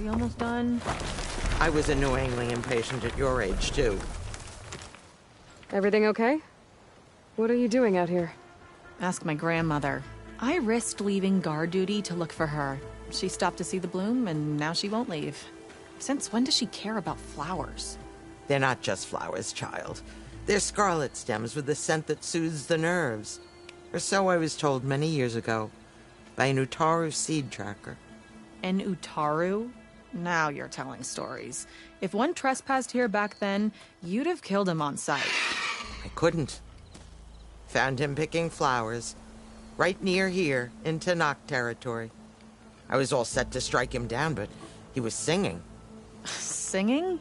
We almost done? I was annoyingly impatient at your age, too. Everything okay? What are you doing out here? Ask my grandmother. I risked leaving guard duty to look for her. She stopped to see the bloom, and now she won't leave. Since when does she care about flowers? They're not just flowers, child. They're scarlet stems with a scent that soothes the nerves. Or so I was told many years ago by an Utaru seed tracker. An Utaru? Now you're telling stories. If one trespassed here back then, you'd have killed him on sight. I couldn't. Found him picking flowers, right near here, in Tanakh territory. I was all set to strike him down, but he was singing. Singing?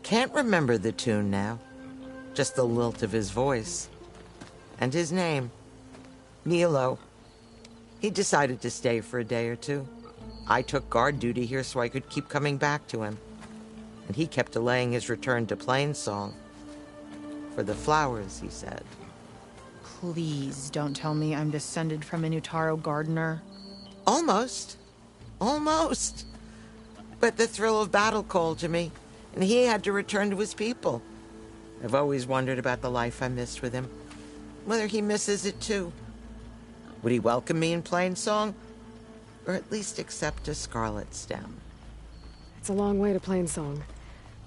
Can't remember the tune now. Just the lilt of his voice. And his name. Nilo. He decided to stay for a day or two. I took guard duty here so I could keep coming back to him. And he kept delaying his return to Plainsong. For the flowers, he said. Please don't tell me I'm descended from an Utaru gardener. Almost. Almost. But the thrill of battle called to me, and he had to return to his people. I've always wondered about the life I missed with him. Whether he misses it too. Would he welcome me in Plainsong? Or at least accept a scarlet stem? It's a long way to Plainsong,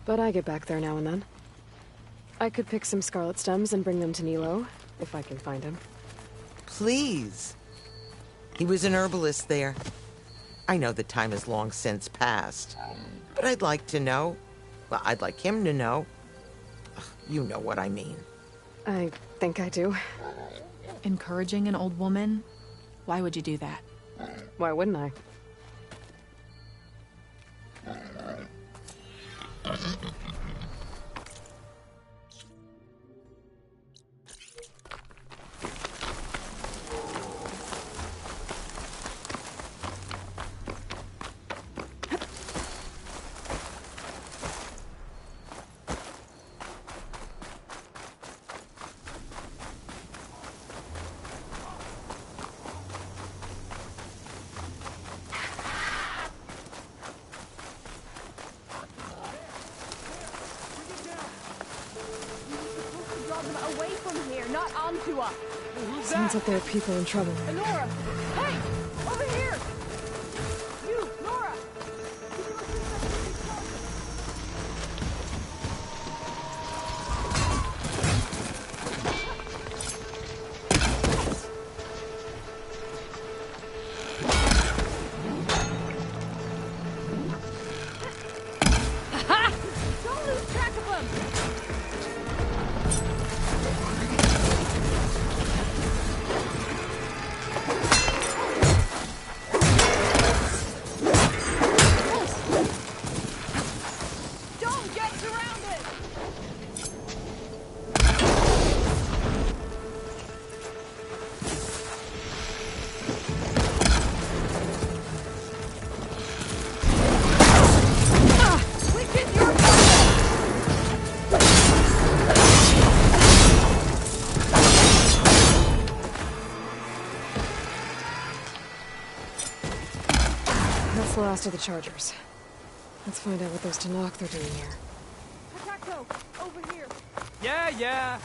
but I get back there now and then. I could pick some scarlet stems and bring them to Nilo, if I can find him. Please. He was an herbalist there. I know the time has long since passed, but I'd like to know. Well, I'd like him to know. Ugh, you know what I mean. I think I do. Encouraging an old woman? Why would you do that? Why wouldn't I? Away from here, not onto us. Sounds like there are people in trouble. Nora! Hey! Over here! You, Nora! Don't lose track of them! That's the last of the Chargers. Let's find out what those Tanakh are doing here. Atako, over here. Yeah.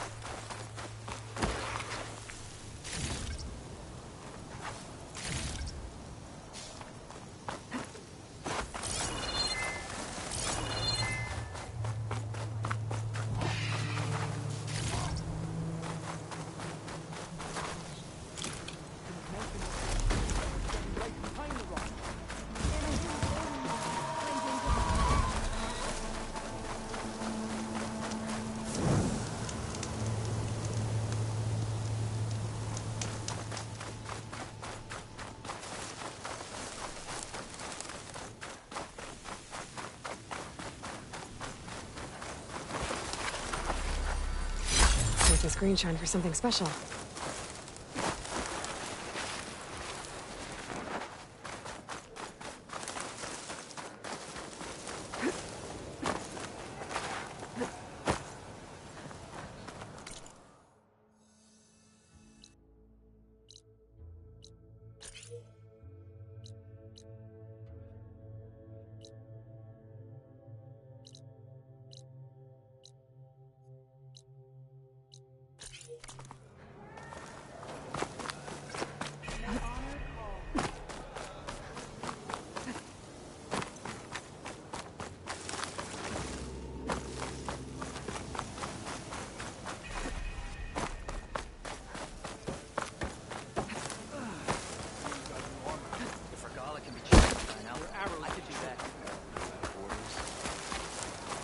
Make this green shine for something special.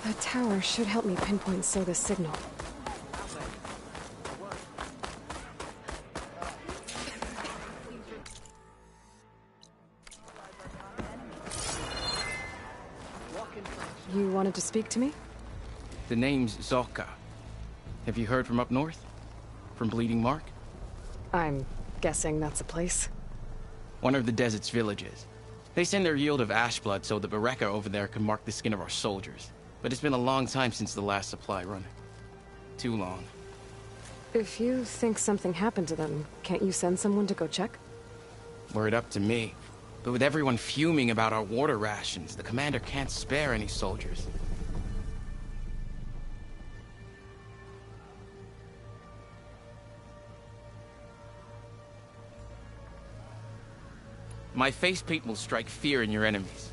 That tower should help me pinpoint Soga's signal. You wanted to speak to me? The name's Zolka. Have you heard from up north? From Bleeding Mark? I'm guessing that's a place. One of the desert's villages. They send their yield of ash blood so the Bereka over there can mark the skin of our soldiers. But it's been a long time since the last supply run. Too long. If you think something happened to them, can't you send someone to go check? Were it up to me. But with everyone fuming about our water rations, the commander can't spare any soldiers. My facepaint will strike fear in your enemies.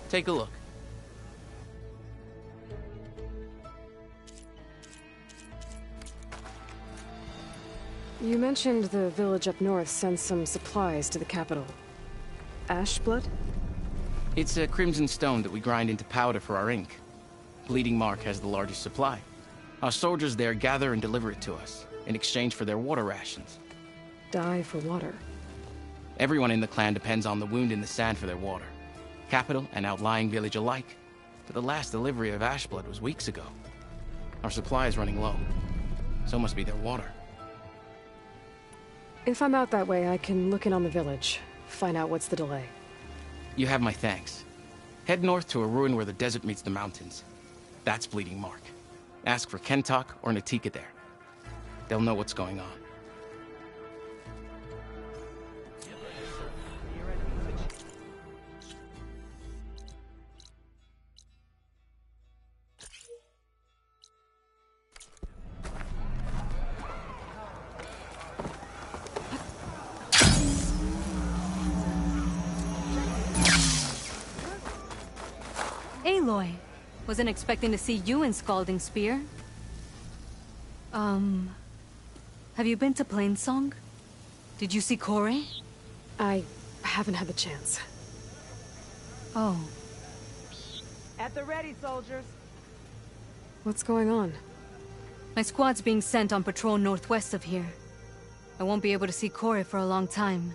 Take a look. You mentioned the village up north sends some supplies to the capital. Ash blood? It's a crimson stone that we grind into powder for our ink. Bleeding Mark has the largest supply. Our soldiers there gather and deliver it to us, in exchange for their water rations. Die for water. Everyone in the clan depends on the wound in the sand for their water. Capital and outlying village alike. But the last delivery of ash blood was weeks ago. Our supply is running low. So must be their water. If I'm out that way, I can look in on the village. Find out what's the delay. You have my thanks. Head north to a ruin where the desert meets the mountains. That's Bleeding Mark. Ask for Kentok or Natika there. They'll know what's going on. Aloy, wasn't expecting to see you in Scalding Spear. Have you been to Plainsong? Did you see Kore? I haven't had the chance. Oh. At the ready, soldiers. What's going on? My squad's being sent on patrol northwest of here. I won't be able to see Kore for a long time.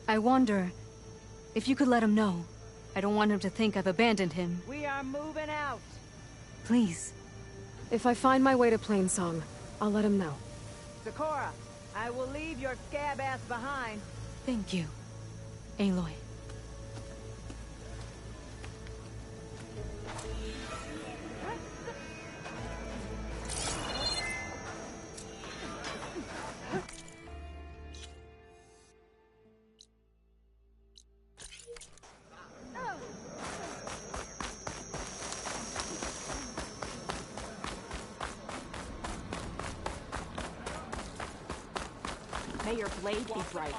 I wonder if you could let him know. I don't want him to think I've abandoned him. We are moving out. Please. If I find my way to Plainsong, I'll let him know. Sakura, I will leave your scab ass behind. Thank you, Aloy. May your blade be bright.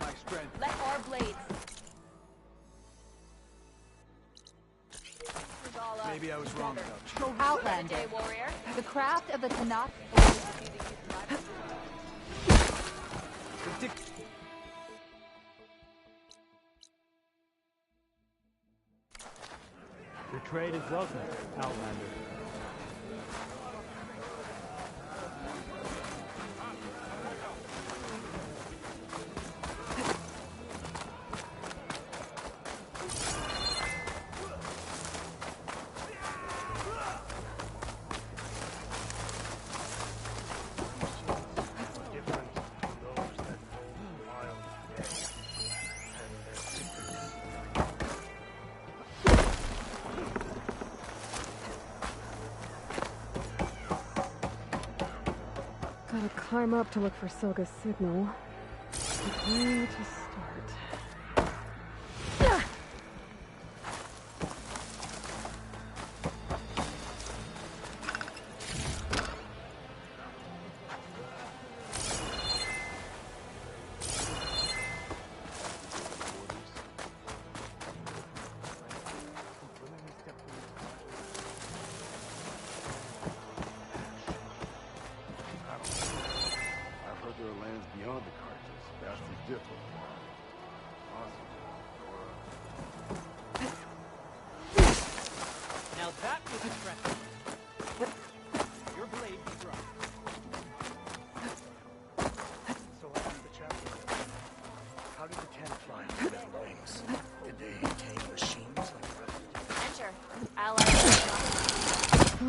My strength. Let our blades. Maybe I was wrong about you. Outlander. The craft of the Tanakh. Your trade is welcome, Outlander. Gotta climb up to look for Soga's signal. But where to start?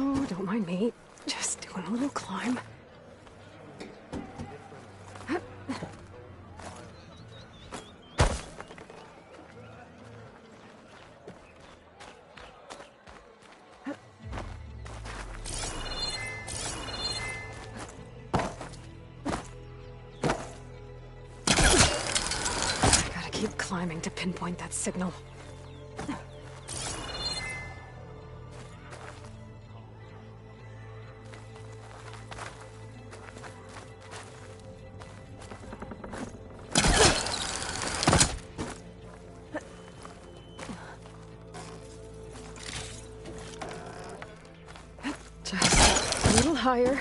Oh, don't mind me. Just doing a little climb. Gotta keep climbing to pinpoint that signal. Just a little higher.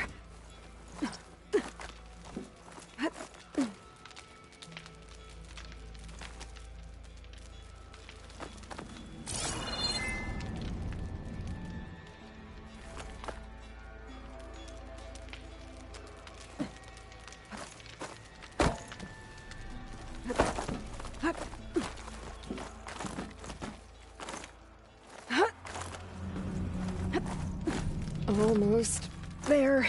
Almost there.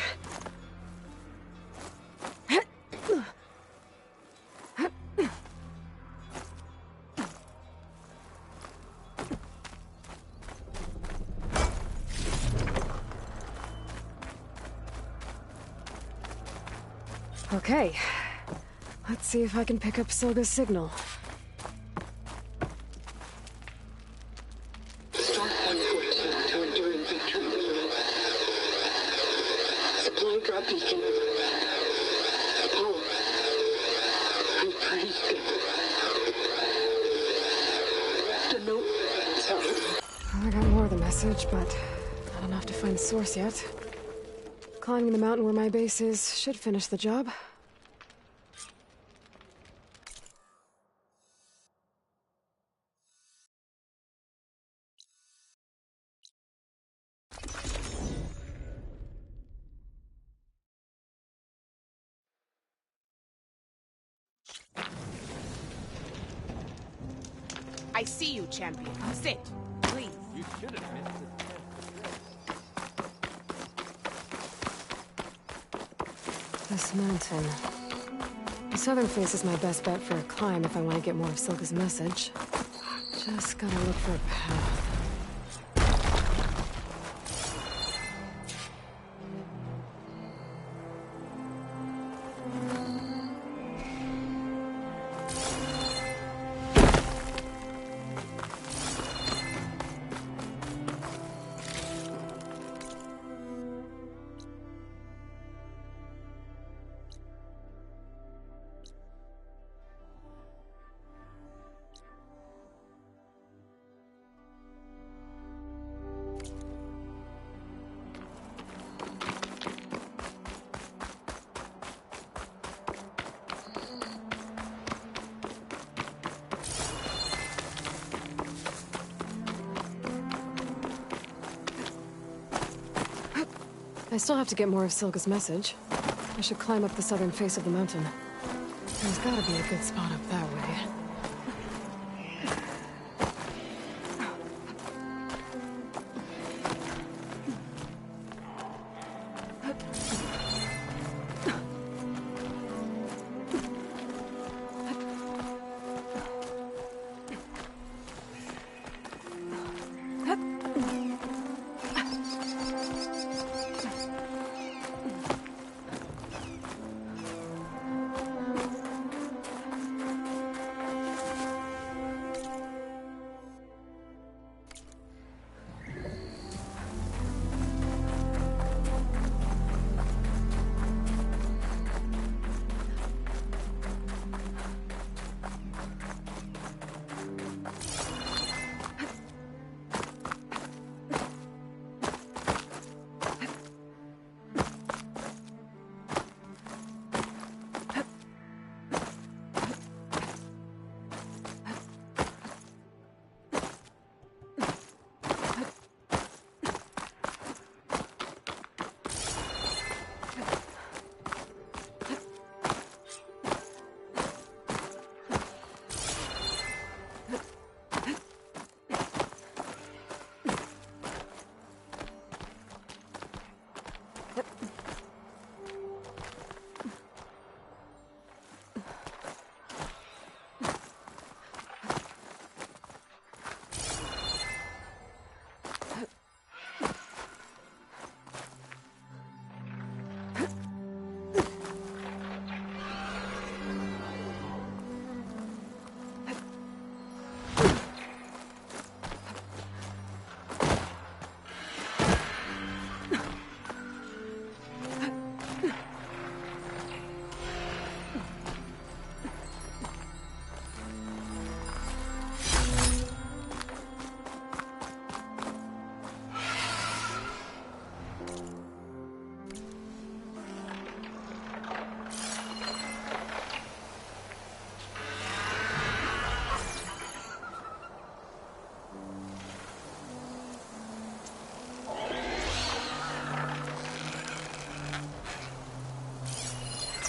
Okay. Let's see if I can pick up Silga's signal. Start one foot to endure victory. Supply drop beacon. Apollo. I'm pretty good. The note. Sorry. I got more of the message, but not enough to find the source yet. Climbing the mountain where my base is should finish the job. I see you, champion. Sit, please. You should have missed it. This mountain. The southern face is my best bet for a climb if I want to get more of Silga's message. Just gotta look for a path. I still have to get more of Silga's message. I should climb up the southern face of the mountain. There's gotta be a good spot up that way.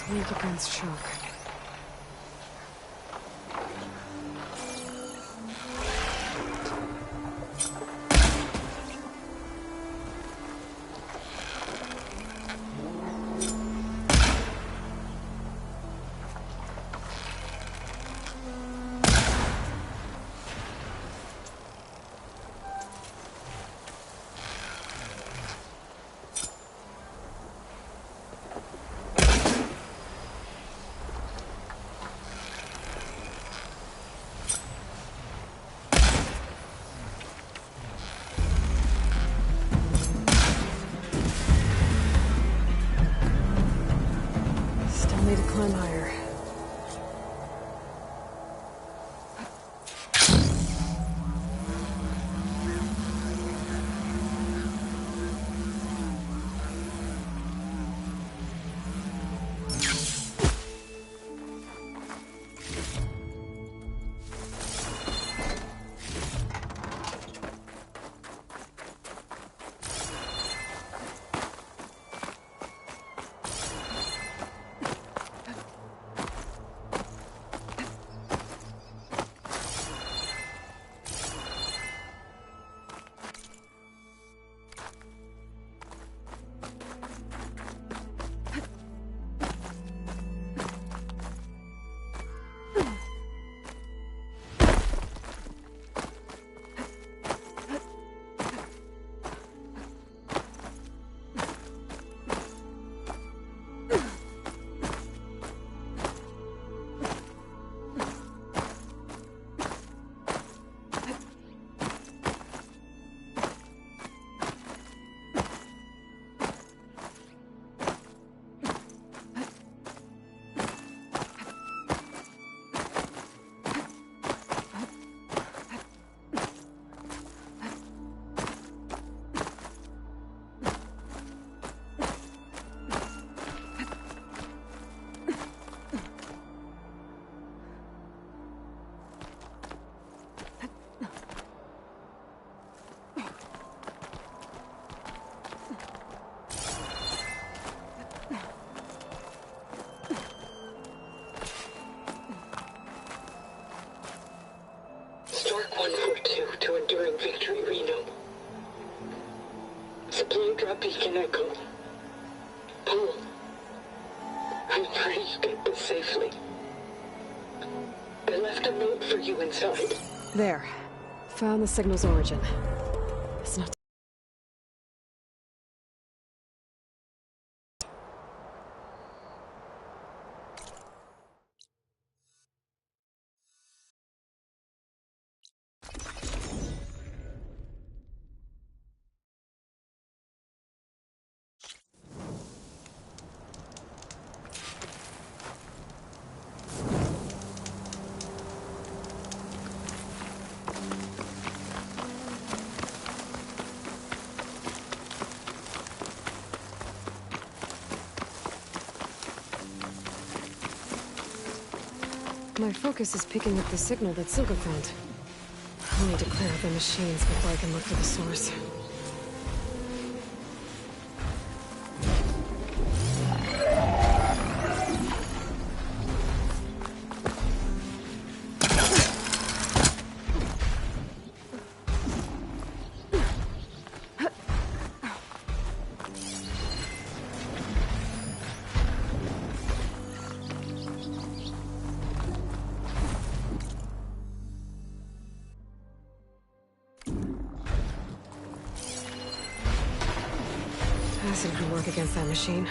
Weak against shock. Still need to climb higher. Stark 142 to Enduring Victory, Reno. Supply drop beacon Echo. Paul, I'm praying you get this safely. I left a note for you inside. There. Found the signal's origin. It's not... My focus is picking up the signal that Silka found. I'll need to clear out the machines before I can look for the source. Acid can work against that machine.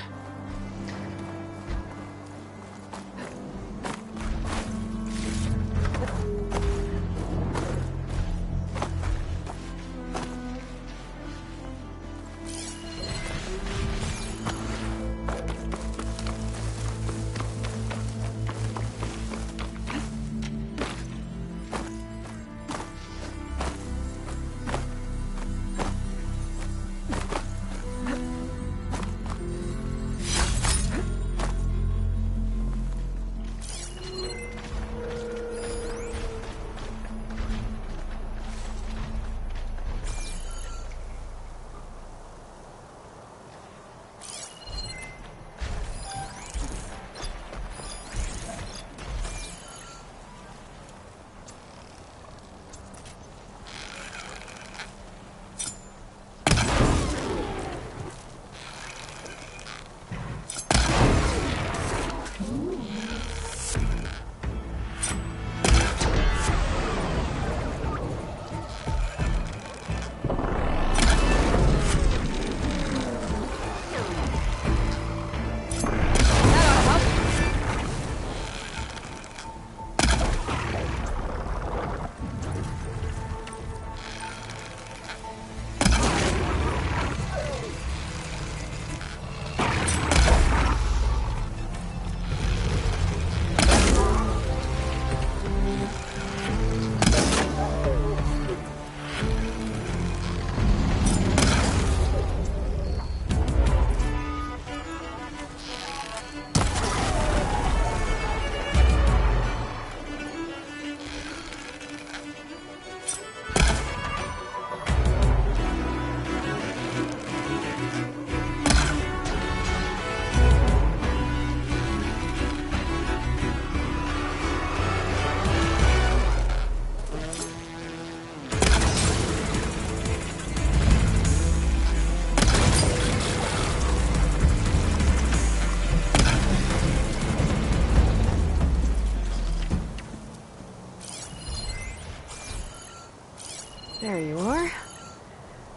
There you are.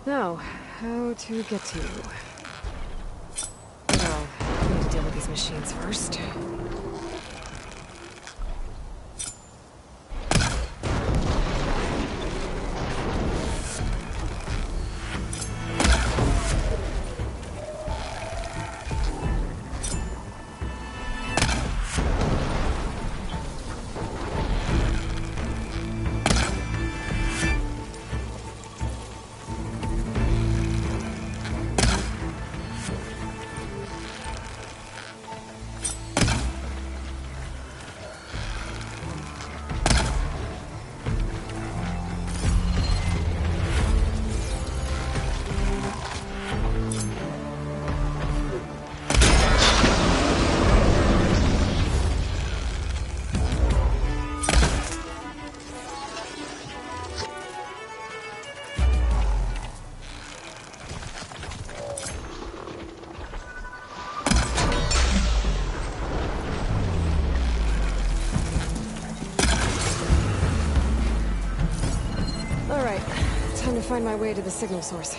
Now, how to get to you? Well, I need to deal with these machines first. Time to find my way to the signal source.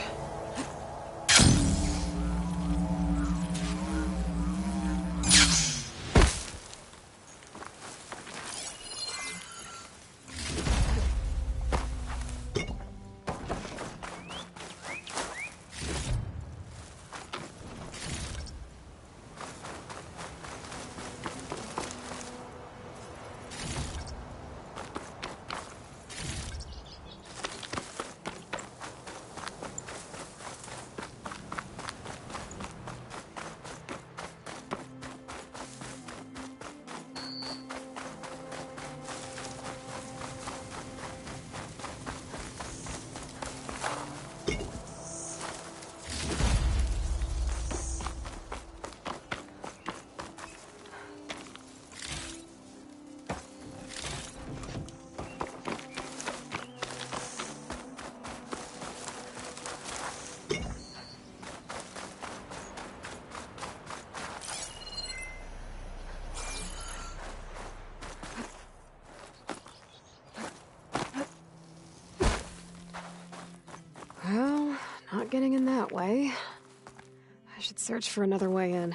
Well, not getting in that way. I should search for another way in.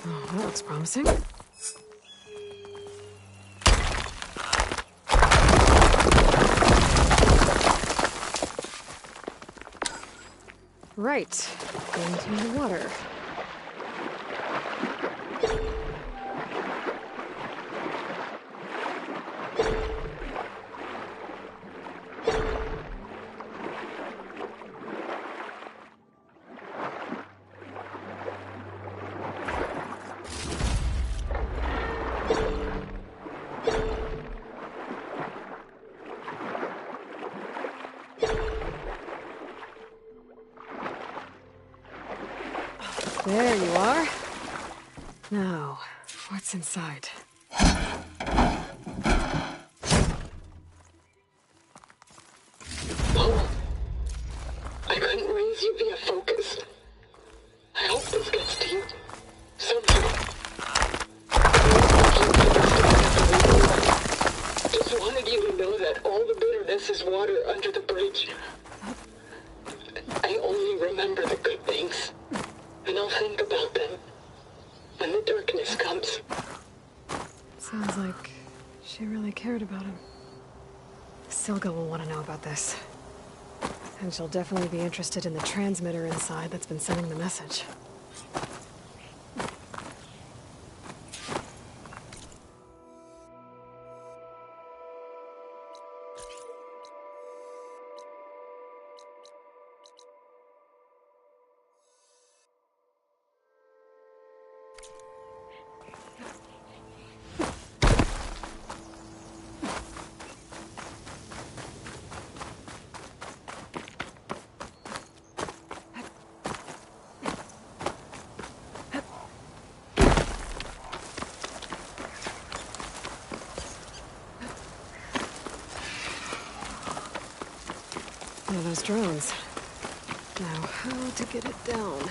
Oh, that looks promising. Right. Into the water. There you are. Now, what's inside? Paul, I couldn't raise you via focus. I hope this gets to you. Somehow. Just wanted you to know that all the bitterness is water under the bridge. I only remember the good things, and I'll think about them when the darkness comes. Sounds like she really cared about him. Silga will want to know about this. And she'll definitely be interested in the transmitter inside that's been sending the message. Now those drones. Now, how to get it down?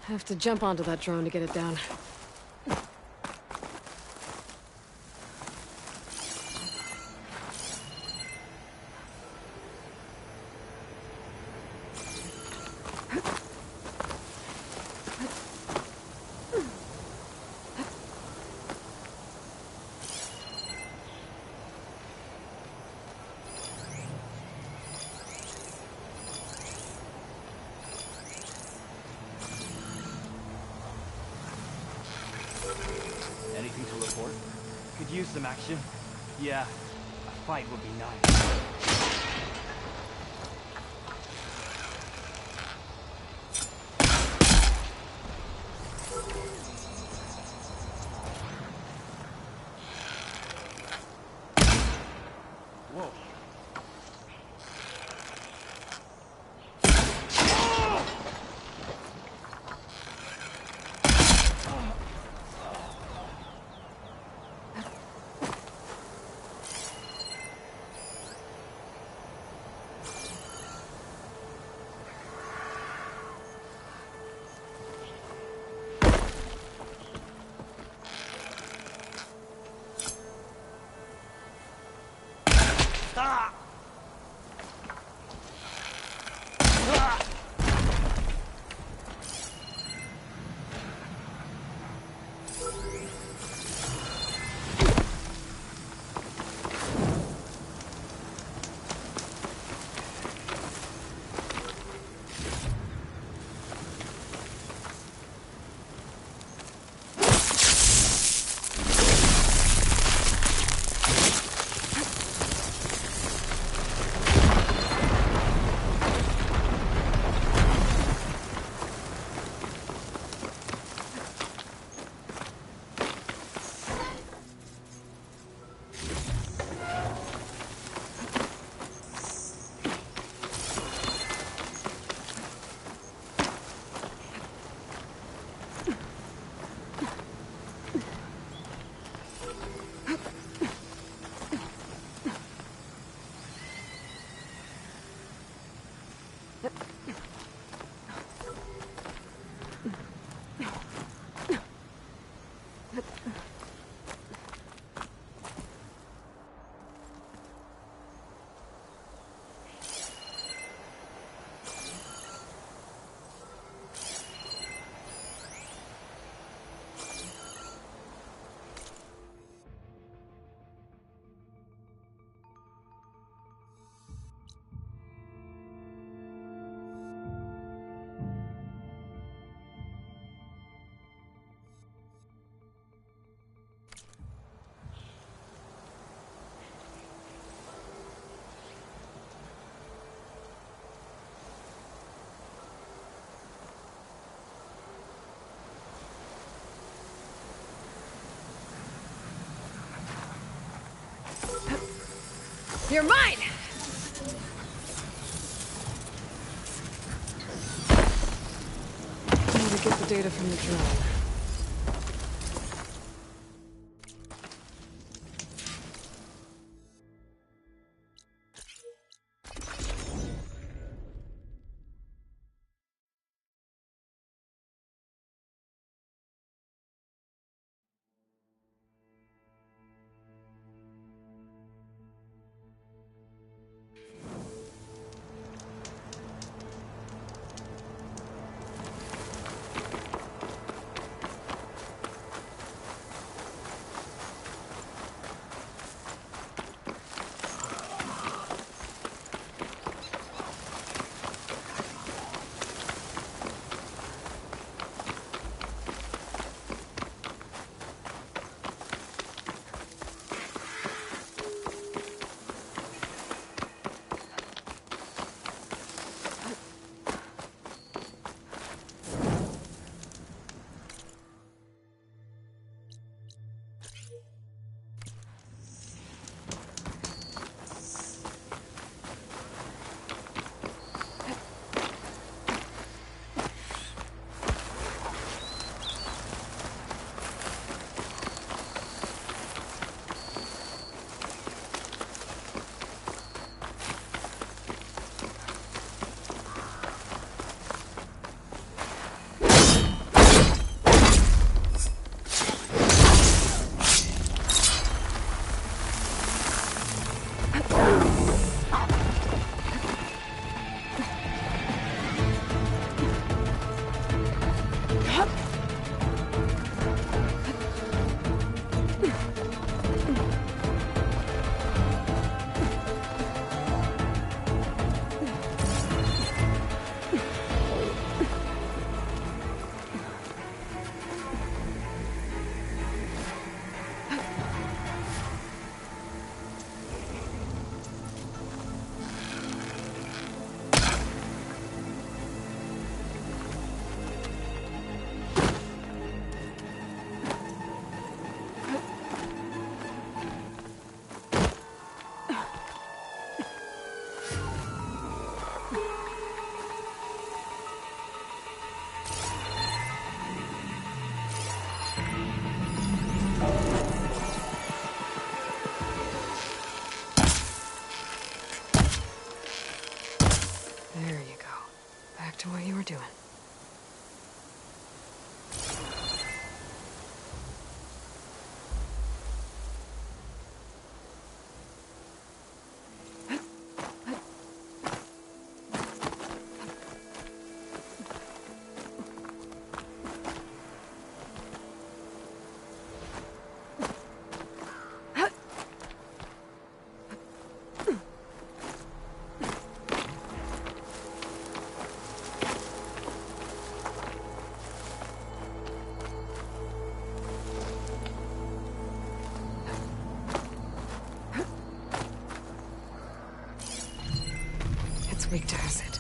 Have to jump onto that drone to get it down. Anything to report? Could use some action. Yeah, a fight would be nice. Whoa. Ah! Ah! You're mine! I need to get the data from the drone. To what you were doing. Weak to acid.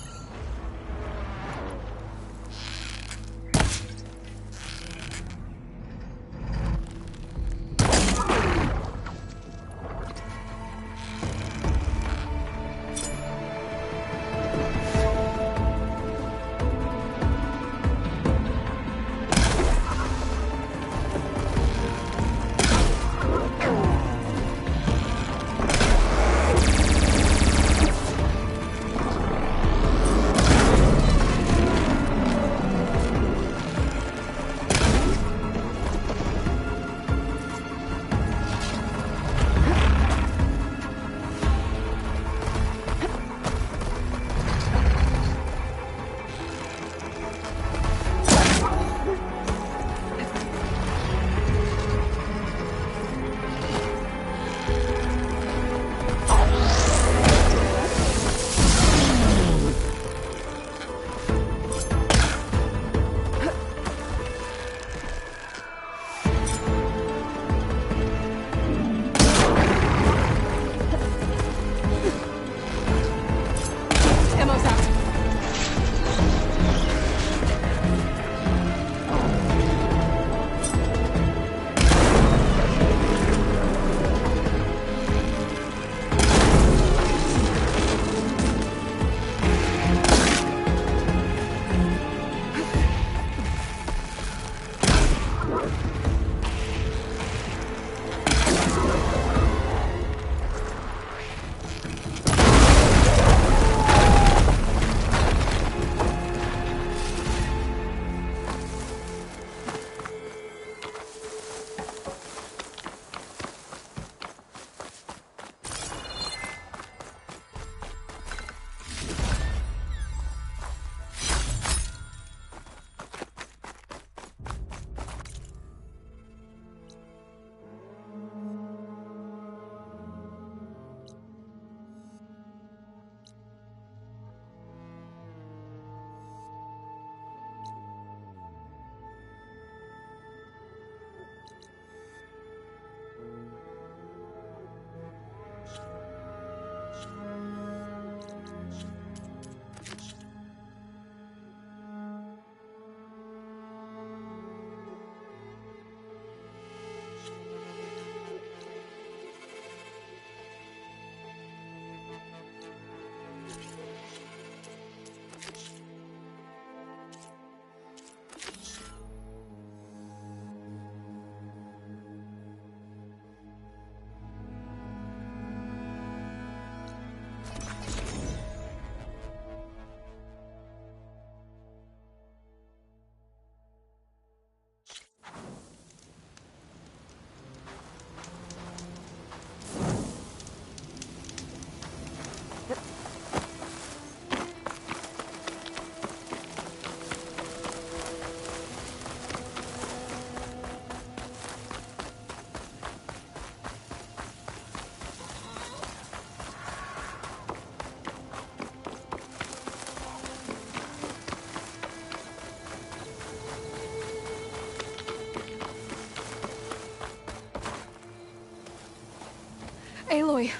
Aloy,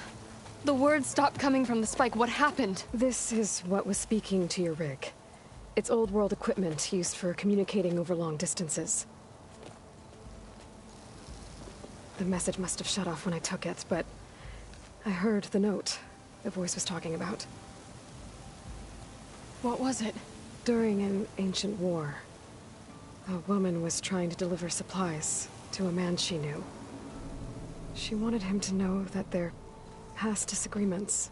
the words stopped coming from the spike. What happened? This is what was speaking to your rig. It's old world equipment used for communicating over long distances. The message must have shut off when I took it, but I heard the note the voice was talking about. What was it? During an ancient war, a woman was trying to deliver supplies to a man she knew. She wanted him to know that their past disagreements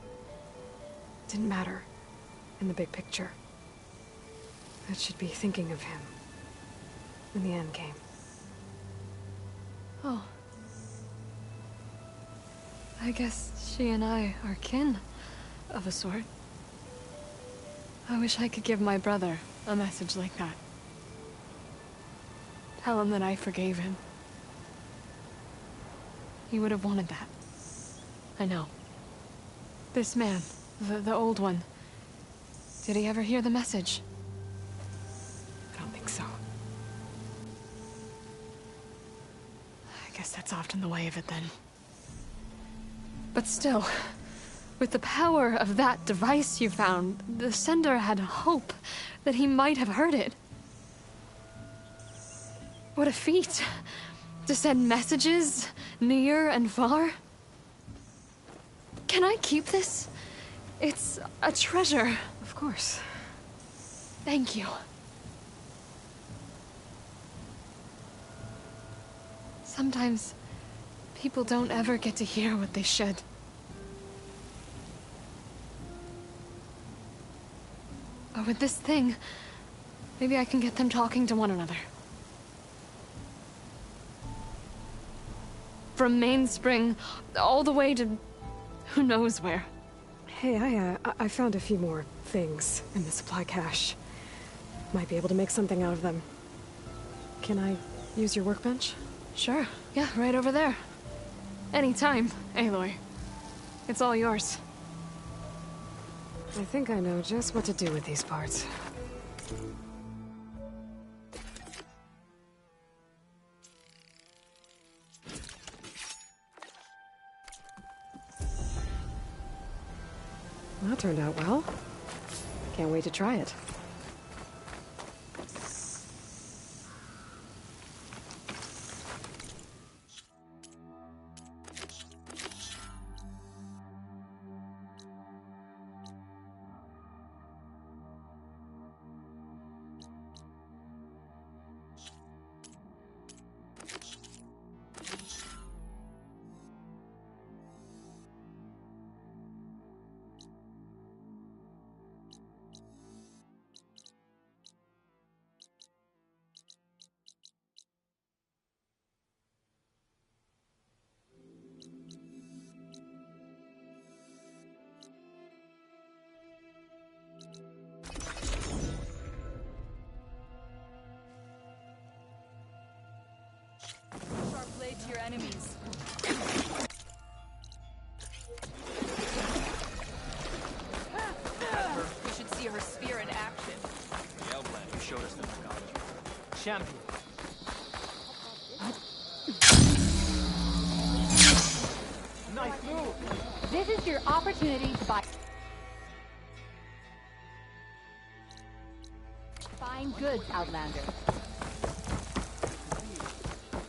didn't matter in the big picture. That she'd be thinking of him when the end came. Oh. I guess she and I are kin, of a sort. I wish I could give my brother a message like that. Tell him that I forgave him. He would have wanted that. I know. This man, the old one, did he ever hear the message? I don't think so. I guess that's often the way of it then. But still, with the power of that device you found, the sender had hope that he might have heard it. What a feat! To send messages near and far. Can I keep this? It's a treasure. Of course. Thank you. Sometimes people don't ever get to hear what they should. But with this thing, maybe I can get them talking to one another. From Mainspring, all the way to who knows where. Hey, I found a few more things in the supply cache. Might be able to make something out of them. Can I use your workbench? Sure. Yeah, right over there. Anytime, Aloy. It's all yours. I think I know just what to do with these parts. That turned out well. Can't wait to try it. To your enemies. We should see her spear in action. The Outland, you showed us the technology. Champion. Nice move. This is your opportunity to buy fine goods, Outlander.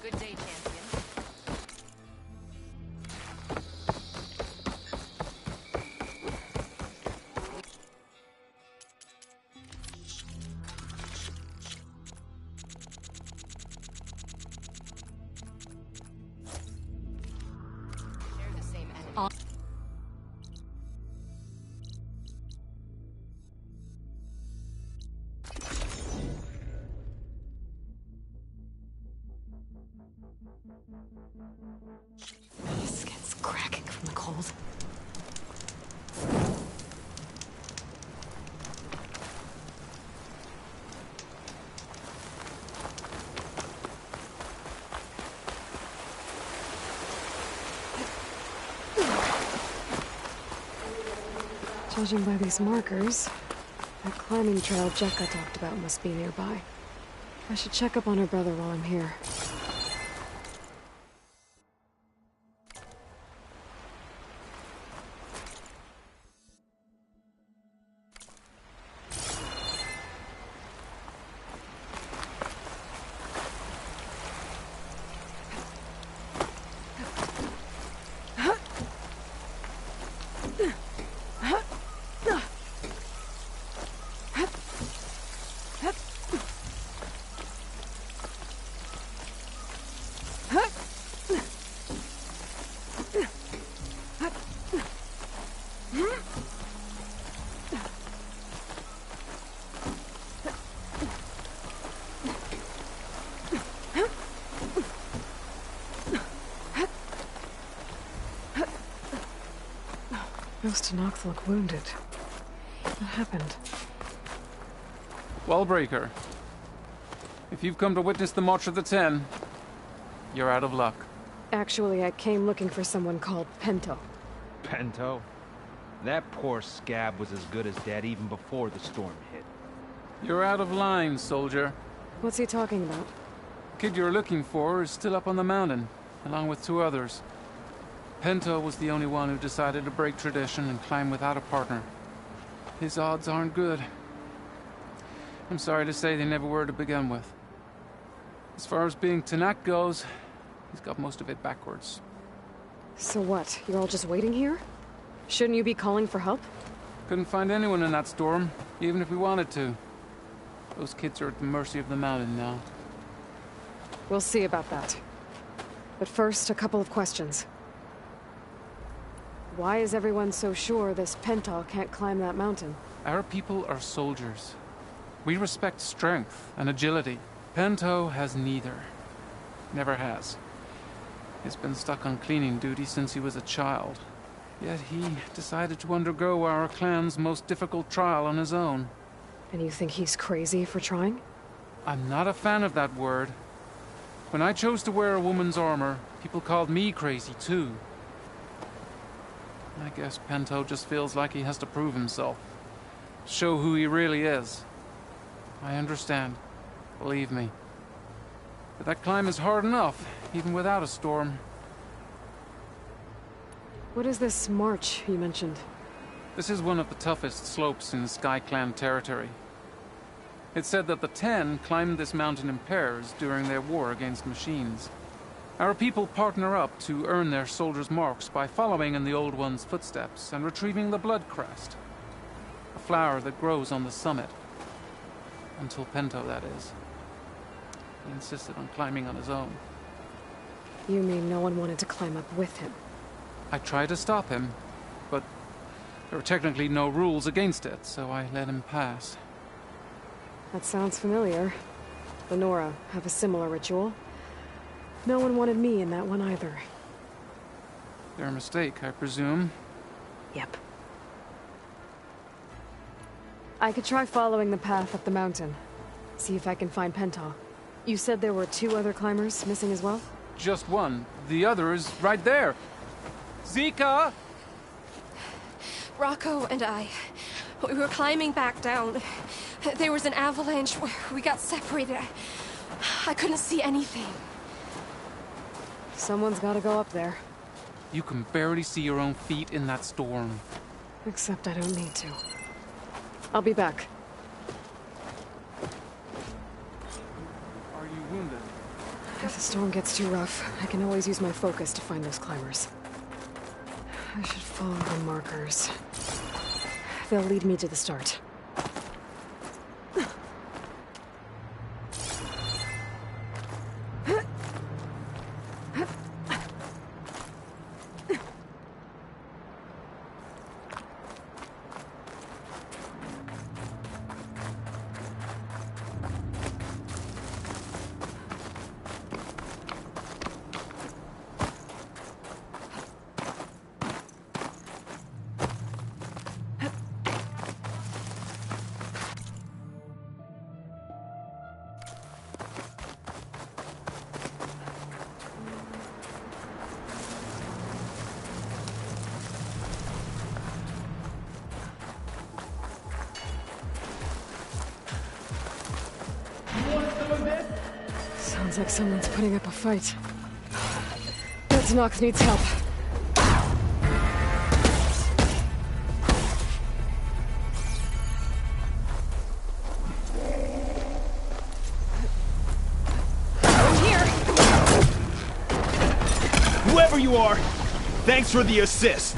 Good day, champion. My skin's cracking from the cold. Judging by these markers, that climbing trail Jekka talked about must be nearby. I should check up on her brother while I'm here. Ghost to Noct look wounded. What happened? Wallbreaker. If you've come to witness the March of the Ten, you're out of luck. Actually, I came looking for someone called Pento. Pento? That poor scab was as good as dead even before the storm hit. You're out of line, soldier. What's he talking about? The kid you're looking for is still up on the mountain, along with 2 others. Pento was the only one who decided to break tradition and climb without a partner. His odds aren't good. I'm sorry to say they never were to begin with. As far as being Tenak goes, he's got most of it backwards. So what? You're all just waiting here? Shouldn't you be calling for help? Couldn't find anyone in that storm, even if we wanted to. Those kids are at the mercy of the mountain now. We'll see about that. But first, a couple of questions. Why is everyone so sure this Pental can't climb that mountain? Our people are soldiers. We respect strength and agility. Pento has neither. Never has. He's been stuck on cleaning duty since he was a child. Yet he decided to undergo our clan's most difficult trial on his own. And you think he's crazy for trying? I'm not a fan of that word. When I chose to wear a woman's armor, people called me crazy too. I guess Pento just feels like he has to prove himself. Show who he really is. I understand. Believe me. But that climb is hard enough, even without a storm. What is this march you mentioned? This is one of the toughest slopes in the Sky Clan territory. It's said that the Ten climbed this mountain in pairs during their war against machines. Our people partner up to earn their soldiers' marks by following in the Old One's footsteps and retrieving the Blood Crest, a flower that grows on the summit. Until Pento, that is. He insisted on climbing on his own. You mean no one wanted to climb up with him? I tried to stop him, but there were technically no rules against it, so I let him pass. That sounds familiar. The Nora have a similar ritual. No one wanted me in that one either. Their mistake, I presume. Yep. I could try following the path up the mountain. See if I can find Pental. You said there were 2 other climbers missing as well? Just one. The other is right there. Zika! Rocco and I, we were climbing back down. There was an avalanche. We got separated. I couldn't see anything. Someone's gotta go up there. You can barely see your own feet in that storm. Except I don't need to. I'll be back. Are you wounded? If the storm gets too rough, I can always use my focus to find those climbers. I should follow the markers. They'll lead me to the start. Sounds like someone's putting up a fight. That Noct needs help. I'm here! Whoever you are, thanks for the assist.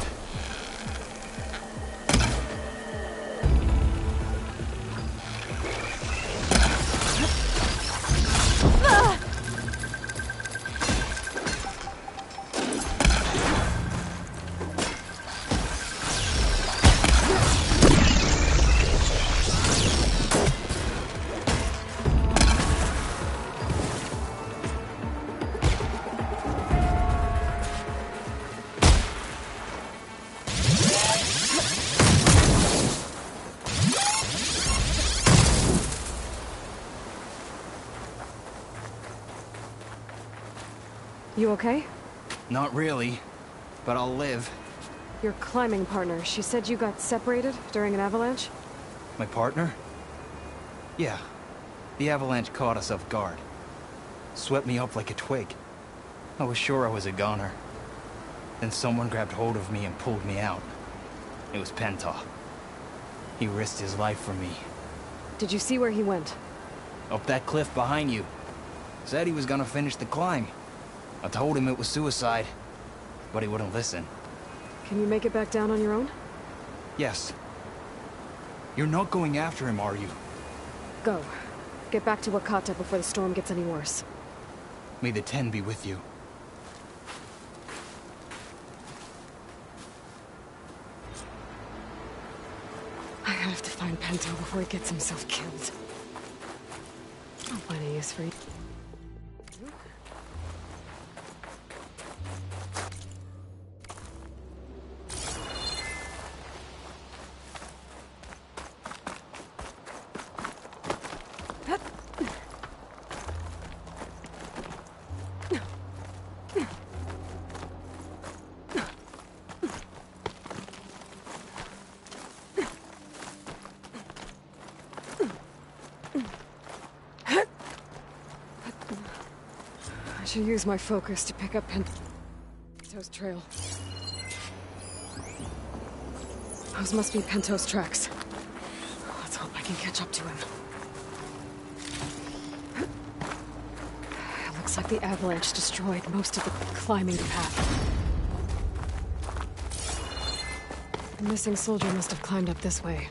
You okay? Not really, but I'll live. Your climbing partner, she said you got separated during an avalanche? My partner? Yeah. The avalanche caught us off guard. Swept me up like a twig. I was sure I was a goner. Then someone grabbed hold of me and pulled me out. It was Penta. He risked his life for me. Did you see where he went? Up that cliff behind you. Said he was gonna finish the climb. I told him it was suicide, but he wouldn't listen. Can you make it back down on your own? Yes. You're not going after him, are you? Go. Get back to Wakata before the storm gets any worse. May the Ten be with you. I have to find Pento before he gets himself killed. I'll find a use for you. I should use my focus to pick up Pento's trail. Those must be Pento's tracks. Let's hope I can catch up to him. It looks like the avalanche destroyed most of the climbing path. The missing soldier must have climbed up this way.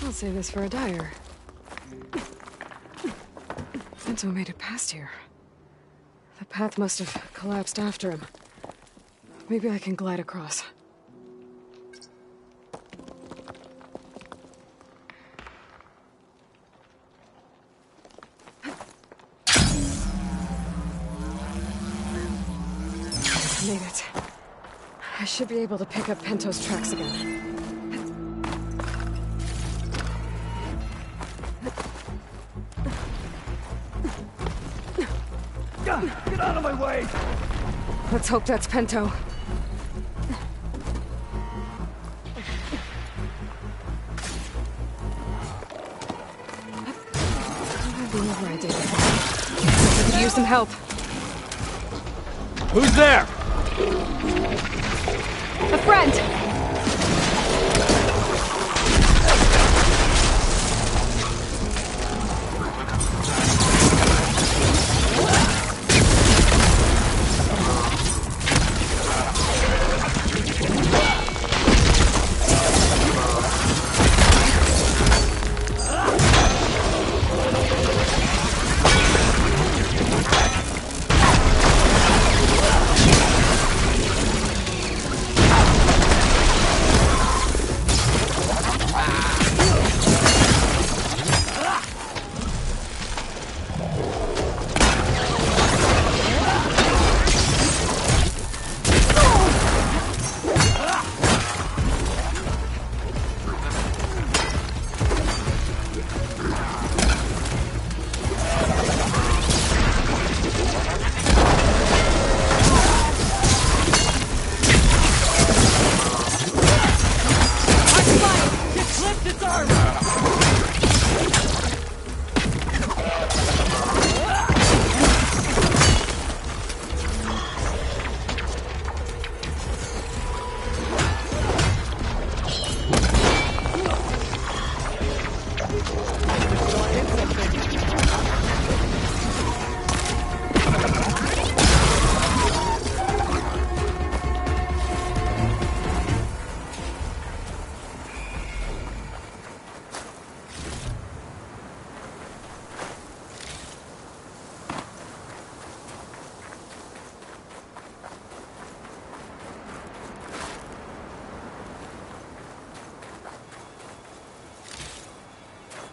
I'll save this for a dyer. Pento made it past here. The path must have collapsed after him. Maybe I can glide across. Made it. I should be able to pick up Pento's tracks again. Get out of my way! Let's hope that's Pento. I've been over I did before. I could use some help. Who's there? A friend!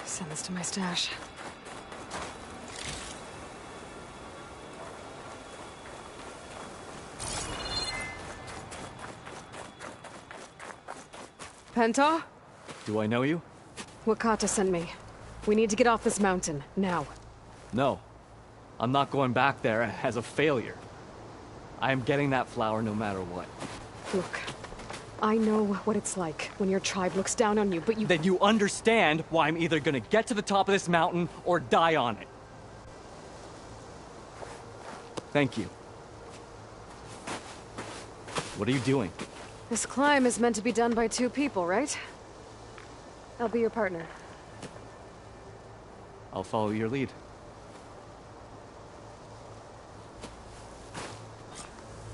Send this to my stash. Penta? Do I know you? Wakata sent me. We need to get off this mountain, now. No. I'm not going back there as a failure. I am getting that flower no matter what. Look, I know what it's like when your tribe looks down on you, but you— Then you understand why I'm either gonna get to the top of this mountain or die on it. Thank you. What are you doing? This climb is meant to be done by 2 people, right? I'll be your partner. I'll follow your lead.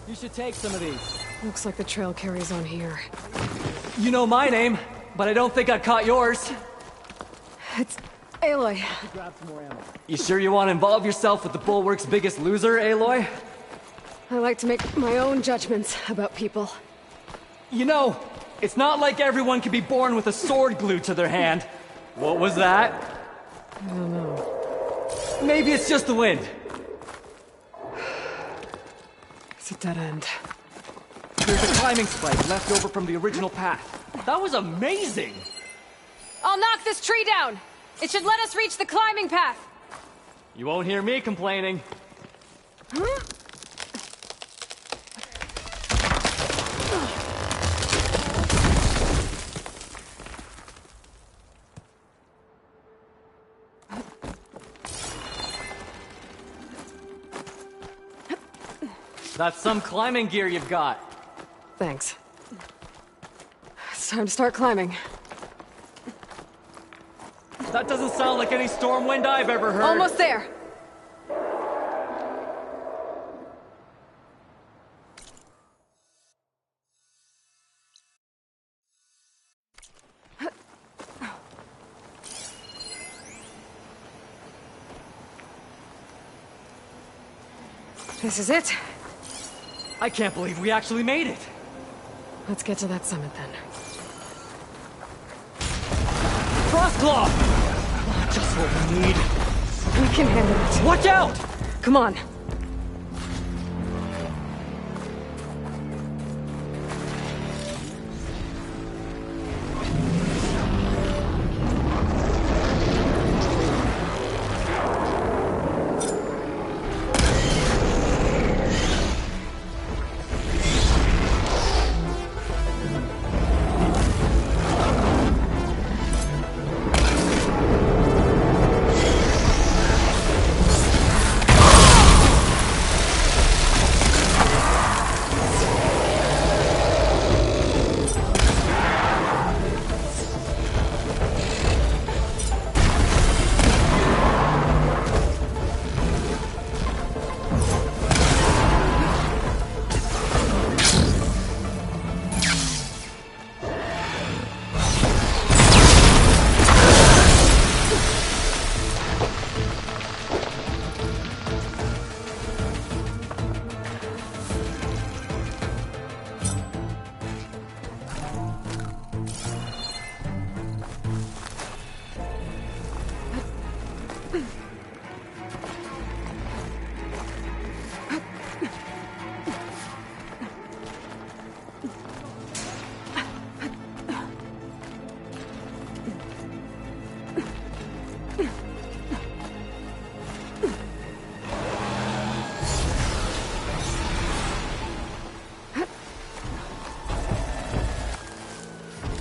You should take some of these. Looks like the trail carries on here. You know my name, but I don't think I caught yours. It's Aloy. Grab some more ammo. You sure you want to involve yourself with the Bulwark's biggest loser, Aloy? I like to make my own judgments about people. You know, it's not like everyone can be born with a sword glued to their hand. What was that? I don't know. Maybe it's just the wind. It's a dead end. There's a climbing spike left over from the original path. That was amazing! I'll knock this tree down! It should let us reach the climbing path! You won't hear me complaining. That's some climbing gear you've got. Thanks. It's time to start climbing. That doesn't sound like any storm wind I've ever heard. Almost there! This is it. I can't believe we actually made it. Let's get to that summit then. Frostclaw! Just what we need. We can handle it. Watch out! Come on.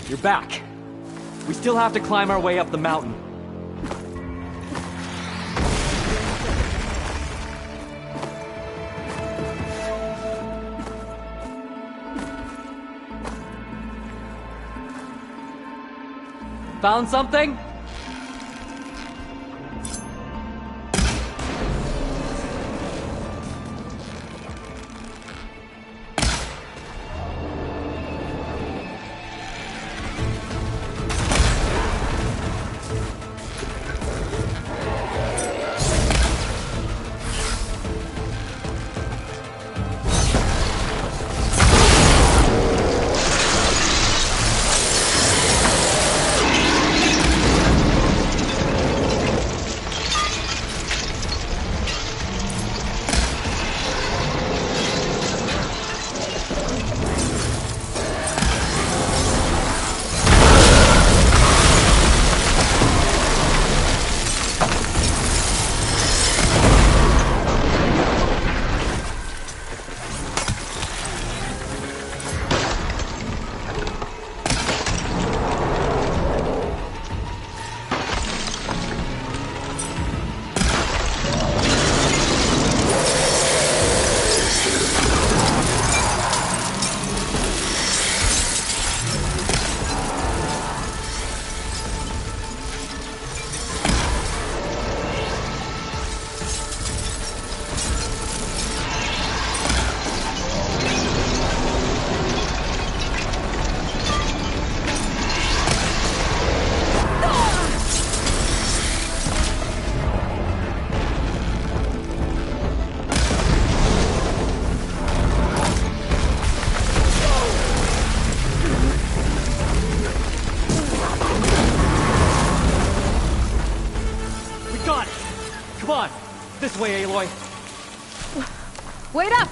You're back. We still have to climb our way up the mountain. Found something? Come on! This way, Aloy! Wait up!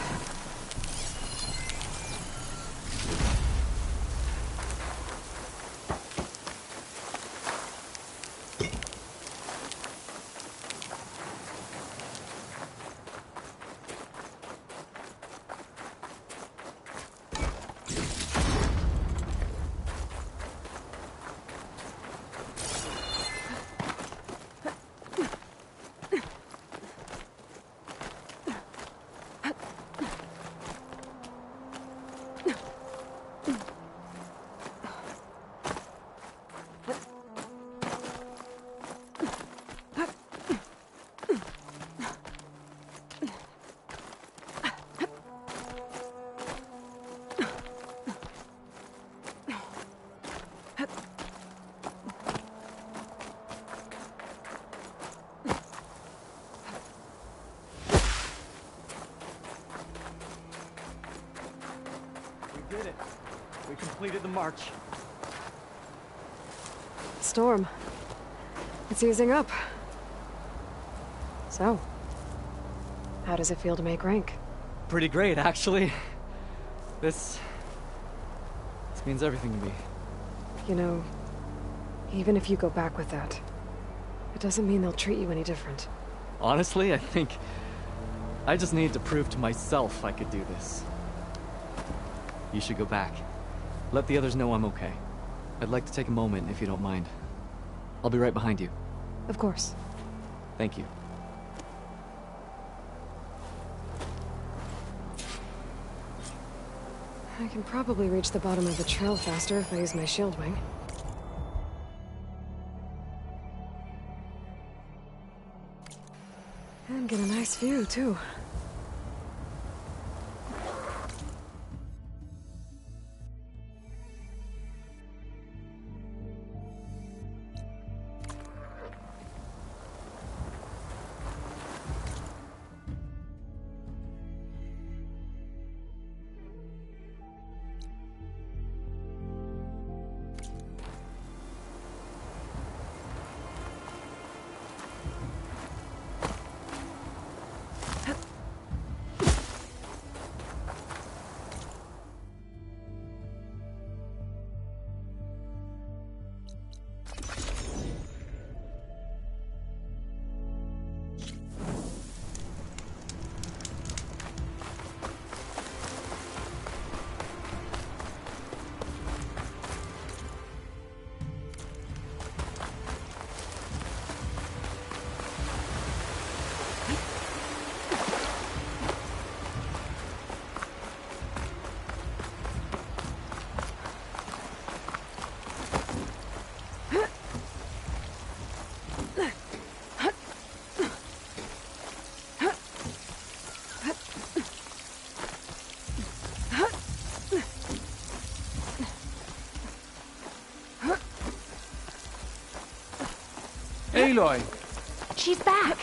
We did it. We completed the march. Storm. It's easing up. So, how does it feel to make rank? Pretty great, actually. This means everything to me. You know, even if you go back with that, it doesn't mean they'll treat you any different. Honestly, I think I just need to prove to myself I could do this. You should go back. Let the others know I'm okay. I'd like to take a moment, if you don't mind. I'll be right behind you. Of course. Thank you. I can probably reach the bottom of the trail faster if I use my shield wing. And get a nice view, too. Aloy! She's back!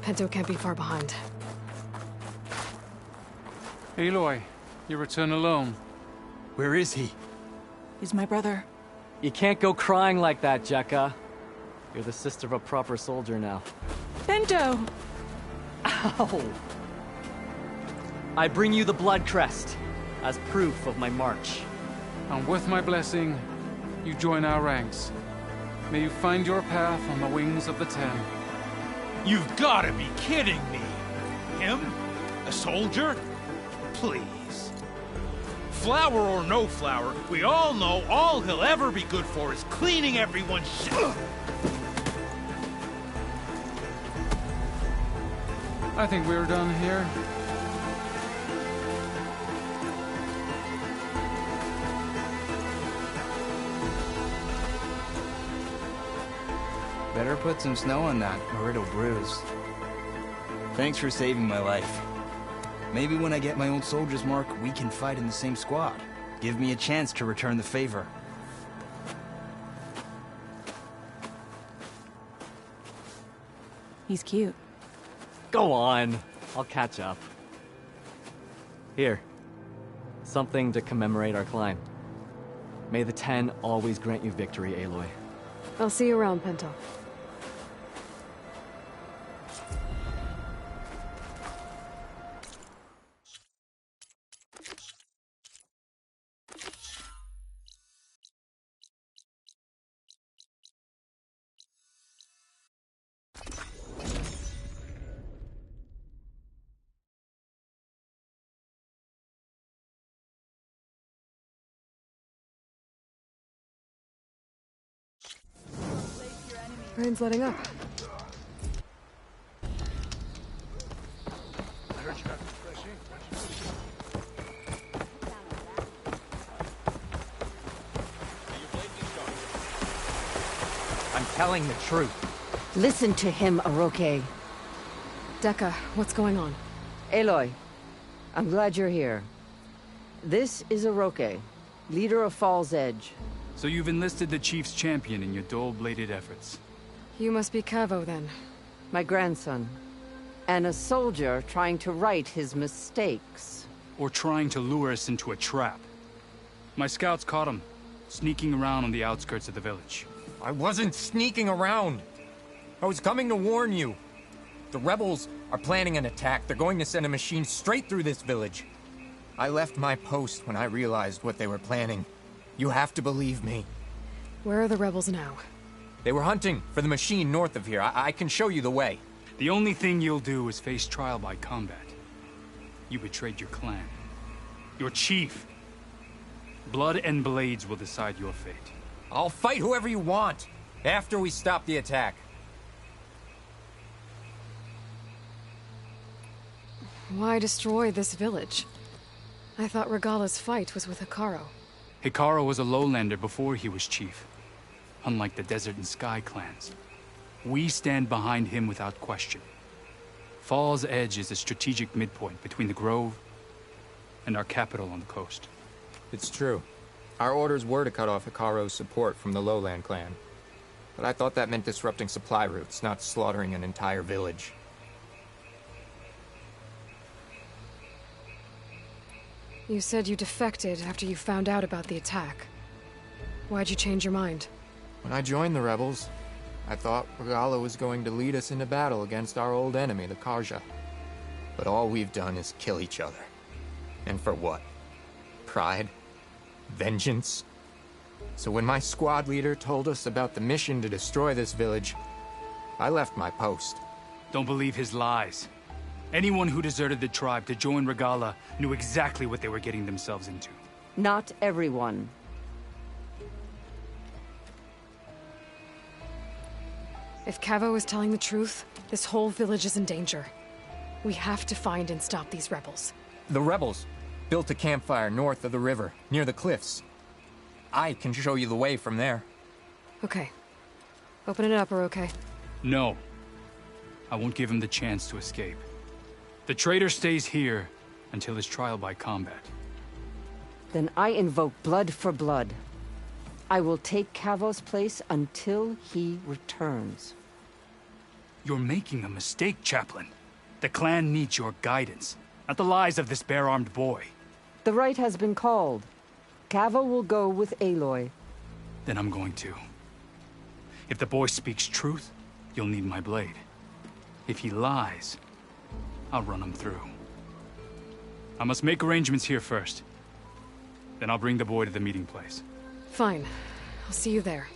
Pento can't be far behind. Aloy, you return alone. Where is he? He's my brother. You can't go crying like that, Jekka. You're the sister of a proper soldier now. Pento! Ow! I bring you the blood crest as proof of my march. And with my blessing, you join our ranks. May you find your path on the wings of the Ten. You've gotta be kidding me! Him? A soldier? Please. Flower or no flower, we all know all he'll ever be good for is cleaning everyone's shit. I think we're done here. Better put some snow on that, or it'll bruise. Thanks for saving my life. Maybe when I get my own soldier's mark, we can fight in the same squad. Give me a chance to return the favor. He's cute. Go on. I'll catch up. Here. Something to commemorate our climb. May the Ten always grant you victory, Aloy. I'll see you around, Pinto. Rain's letting up. I'm telling the truth. Listen to him, Oroke. Dekka, what's going on? Aloy, I'm glad you're here. This is Oroke, leader of Fall's Edge. So you've enlisted the Chief's champion in your dull-bladed efforts. You must be Cavo, then. My grandson. And a soldier trying to right his mistakes. Or trying to lure us into a trap. My scouts caught him, sneaking around on the outskirts of the village. I wasn't sneaking around. I was coming to warn you. The rebels are planning an attack. They're going to send a machine straight through this village. I left my post when I realized what they were planning. You have to believe me. Where are the rebels now? They were hunting for the machine north of here. I can show you the way. The only thing you'll do is face trial by combat. You betrayed your clan. Your chief. Blood and blades will decide your fate. I'll fight whoever you want, after we stop the attack. Why destroy this village? I thought Regala's fight was with Hekarro. Hekarro was a lowlander before he was chief. Unlike the Desert and Sky clans. We stand behind him without question. Fall's Edge is a strategic midpoint between the Grove and our capital on the coast. It's true. Our orders were to cut off Hekarro's support from the Lowland clan. But I thought that meant disrupting supply routes, not slaughtering an entire village. You said you defected after you found out about the attack. Why'd you change your mind? When I joined the rebels, I thought Regala was going to lead us into battle against our old enemy, the Carja. But all we've done is kill each other. And for what? Pride? Vengeance? So when my squad leader told us about the mission to destroy this village, I left my post. Don't believe his lies. Anyone who deserted the tribe to join Regala knew exactly what they were getting themselves into. Not everyone. If Cavo is telling the truth, this whole village is in danger. We have to find and stop these rebels. The rebels built a campfire north of the river, near the cliffs. I can show you the way from there. Okay. Open it up, Oroke. No. I won't give him the chance to escape. The traitor stays here until his trial by combat. Then I invoke blood for blood. I will take Cavo's place until he returns. You're making a mistake, Chaplain. The clan needs your guidance, not the lies of this bare-armed boy. The right has been called. Cavo will go with Aloy. Then I'm going to. If the boy speaks truth, you'll need my blade. If he lies, I'll run him through. I must make arrangements here first. Then I'll bring the boy to the meeting place. Fine. I'll see you there.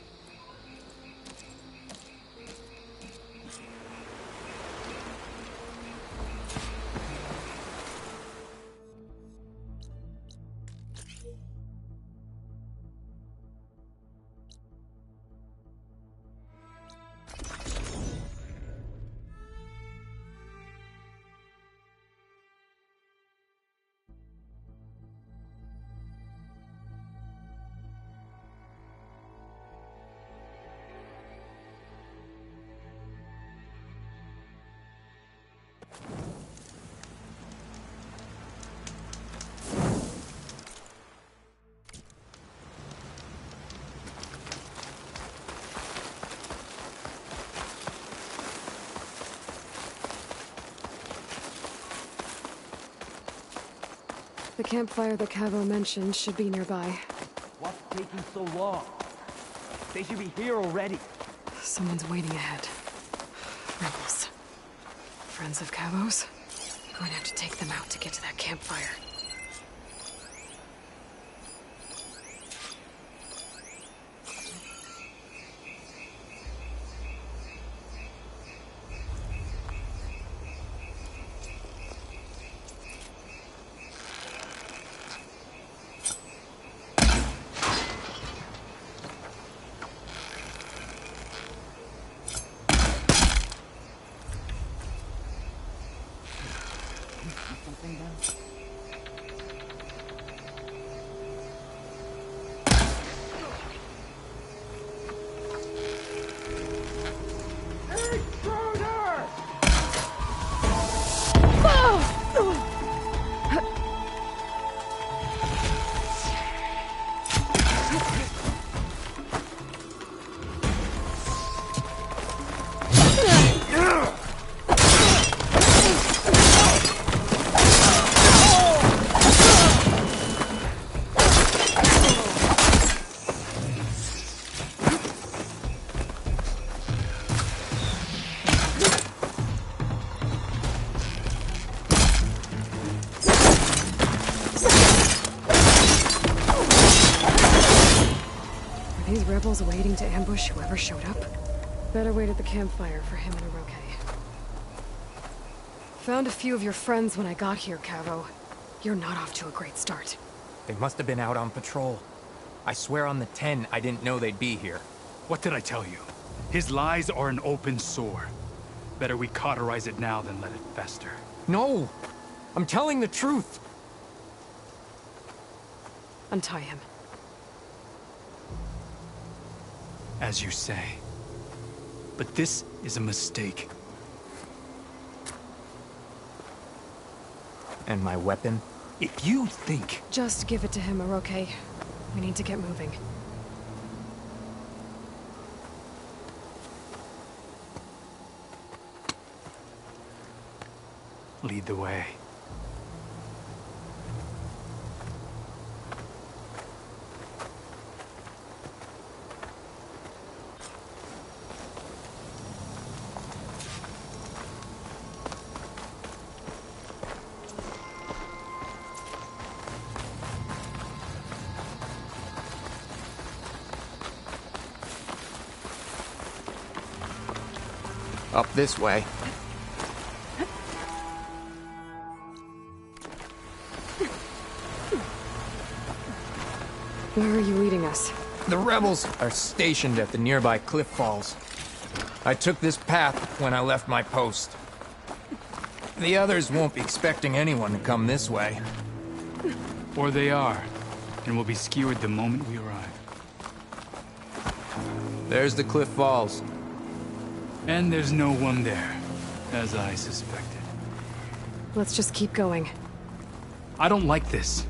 The campfire that Cavo mentioned should be nearby. What's taking so long? They should be here already. Someone's waiting ahead. Rebels. Friends of Cavo's? Going to have to take them out to get to that campfire. Rebels waiting to ambush whoever showed up? Better wait at the campfire for him and Oroke. Found a few of your friends when I got here, Cavo. You're not off to a great start. They must have been out on patrol. I swear on the 10, I didn't know they'd be here. What did I tell you? His lies are an open sore. Better we cauterize it now than let it fester. No! I'm telling the truth! Untie him. As you say. But this is a mistake. And my weapon? If you think... Just give it to him, Oroke. We need to get moving. Lead the way. Up this way. Where are you leading us? The rebels are stationed at the nearby cliff falls. I took this path when I left my post. The others won't be expecting anyone to come this way. Or they are, and will be skewered the moment we arrive. There's the cliff falls. And there's no one there, as I suspected. Let's just keep going. I don't like this.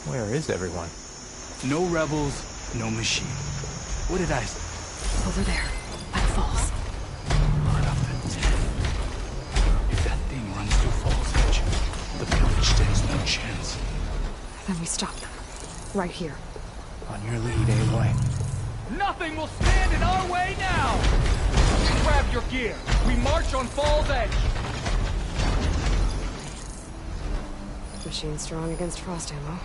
Where is everyone? No rebels, no machine. What did I say? Over there, by the falls. Part of the 10. If that thing runs through Falls Edge, the village stands no chance. Then we stop them. Right here. On your lead, Aloy. Nothing will stand in our way now! Grab your gear. We march on Falls Edge. Machine strong against frost ammo.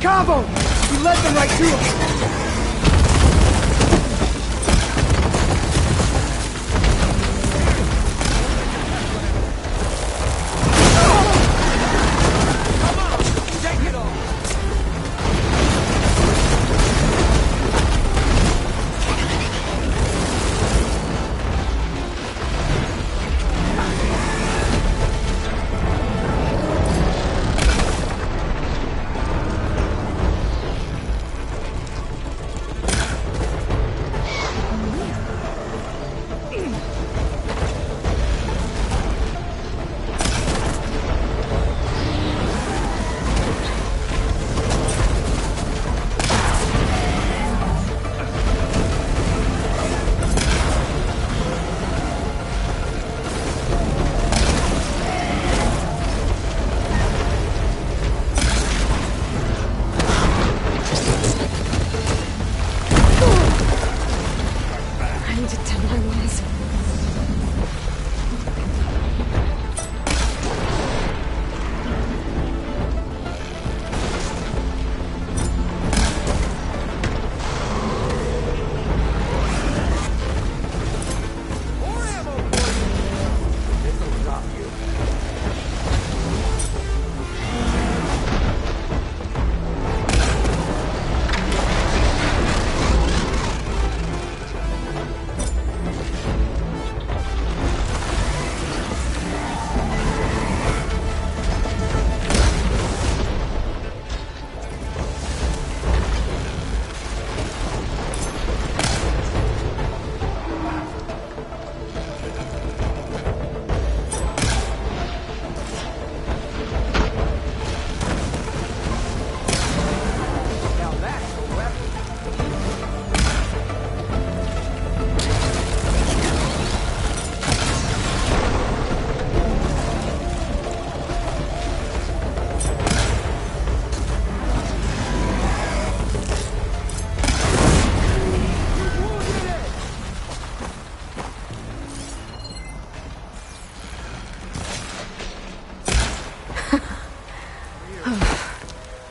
Cavo! We led them right to him!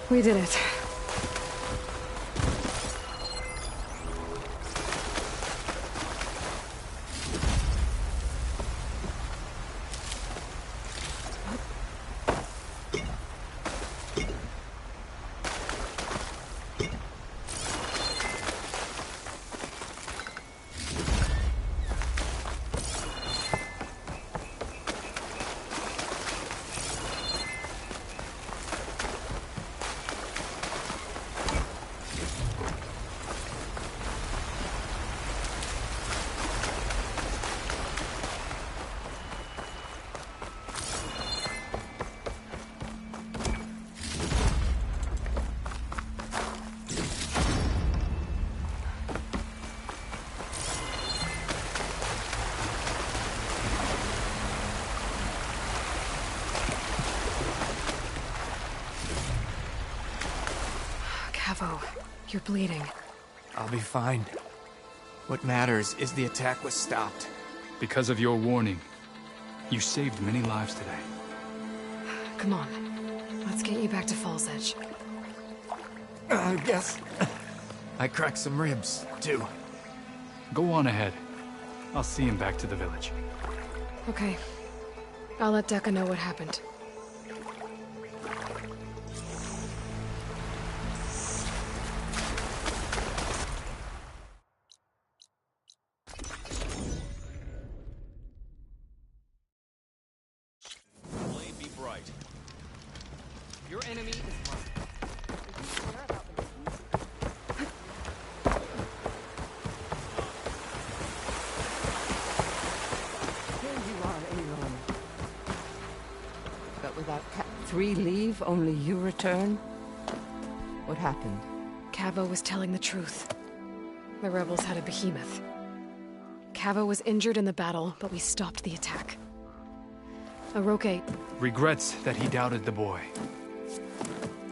We did it. Cavo, you're bleeding. I'll be fine. What matters is the attack was stopped. Because of your warning, you saved many lives today. Come on. Let's get you back to Falls Edge. I guess I cracked some ribs, too. Go on ahead. I'll see him back to the village. Okay. I'll let Dekka know what happened. Blade be bright. Your enemy is marked. Without 3 leave, only you return? What happened? Cavo was telling the truth. The rebels had a behemoth. Cavo was injured in the battle, but we stopped the attack. Aroke regrets that he doubted the boy.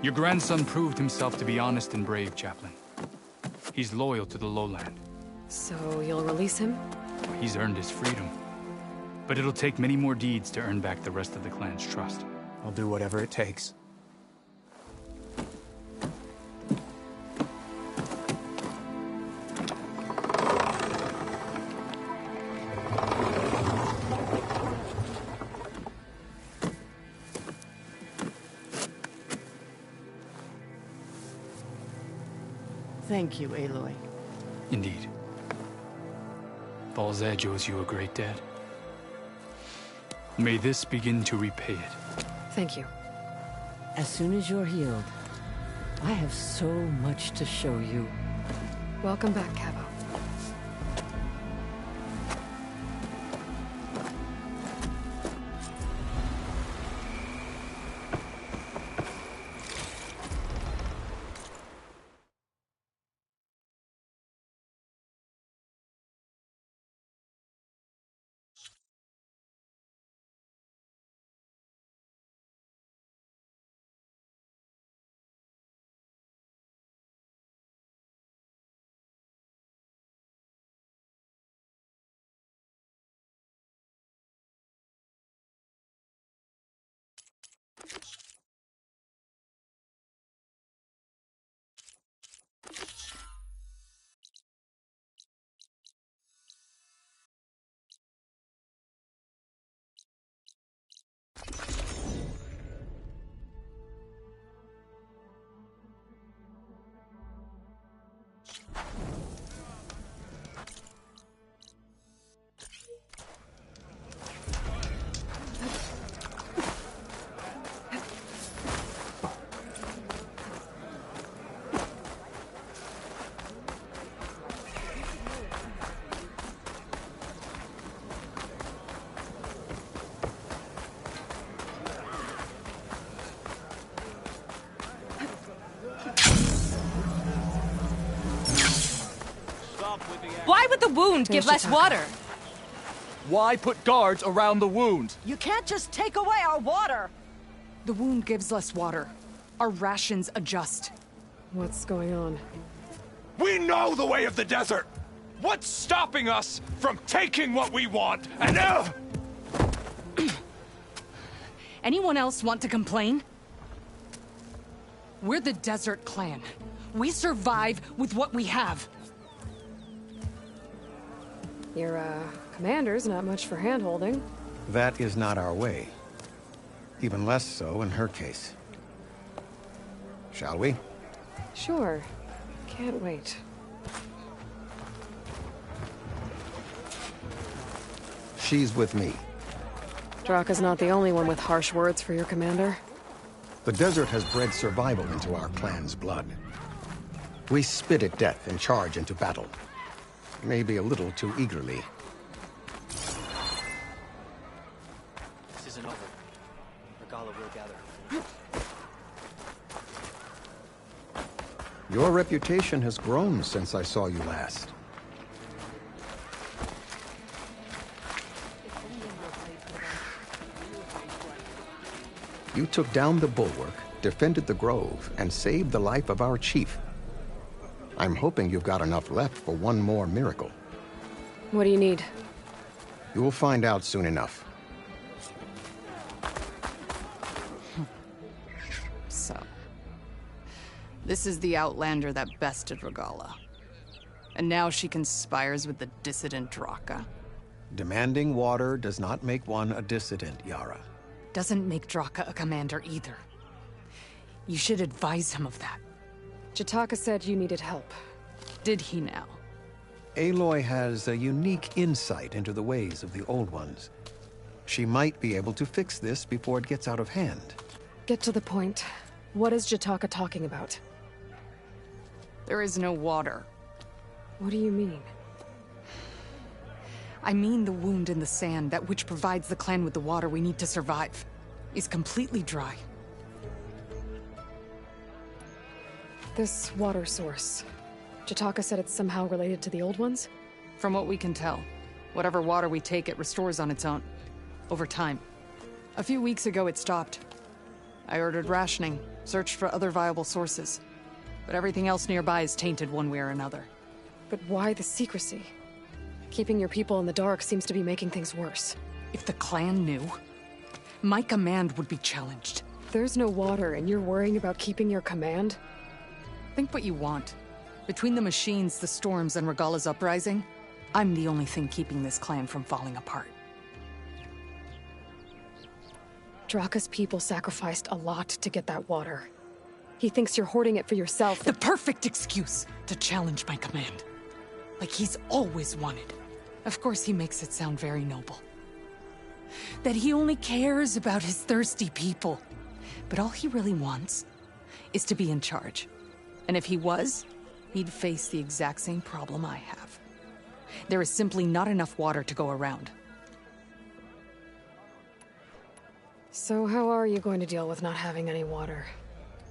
Your grandson proved himself to be honest and brave, Chaplain. He's loyal to the lowland. So you'll release him? He's earned his freedom. But it'll take many more deeds to earn back the rest of the clan's trust. I'll do whatever it takes. Thank you, Aloy. Indeed. Falls Edge owes you a great debt. May this begin to repay it. Thank you. As soon as you're healed, I have so much to show you. Welcome back, Cavo. Why would the wound give less water? Why put guards around the wound? You can't just take away our water! The wound gives less water. Our rations adjust. What's going on? We know the way of the desert! What's stopping us from taking what we want and Anyone else want to complain? We're the Desert Clan. We survive with what we have. Your, commander's not much for hand-holding. That is not our way. Even less so in her case. Shall we? Sure. Can't wait. She's with me. Draka's not the only one with harsh words for your commander. The desert has bred survival into our clan's blood. We spit at death and charge into battle. Maybe a little too eagerly. This isn't over. Regalla will gather. Your reputation has grown since I saw you last. You took down the bulwark, defended the grove, and saved the life of our chief. I'm hoping you've got enough left for one more miracle. What do you need? You will find out soon enough. So, this is the Outlander that bested Regalla. And now she conspires with the dissident Draka. Demanding water does not make one a dissident, Yara. Doesn't make Draka a commander either. You should advise him of that. Jataka said you needed help. Did he now? Aloy has a unique insight into the ways of the Old Ones. She might be able to fix this before it gets out of hand. Get to the point. What is Jataka talking about? There is no water. What do you mean? I mean the wound in the sand, that which provides the clan with the water we need to survive, is completely dry. This water source. Jataka said it's somehow related to the Old Ones? From what we can tell, whatever water we take, it restores on its own. Over time. A few weeks ago, it stopped. I ordered rationing, searched for other viable sources. But everything else nearby is tainted one way or another. But why the secrecy? Keeping your people in the dark seems to be making things worse. If the clan knew, my command would be challenged. There's no water and you're worrying about keeping your command? Think what you want. Between the machines, the storms, and Regalla's uprising, I'm the only thing keeping this clan from falling apart. Draka's people sacrificed a lot to get that water. He thinks you're hoarding it for yourself. The perfect excuse to challenge my command. Like he's always wanted. Of course he makes it sound very noble. That he only cares about his thirsty people. But all he really wants is to be in charge. And if he was, he'd face the exact same problem I have. There is simply not enough water to go around. So how are you going to deal with not having any water?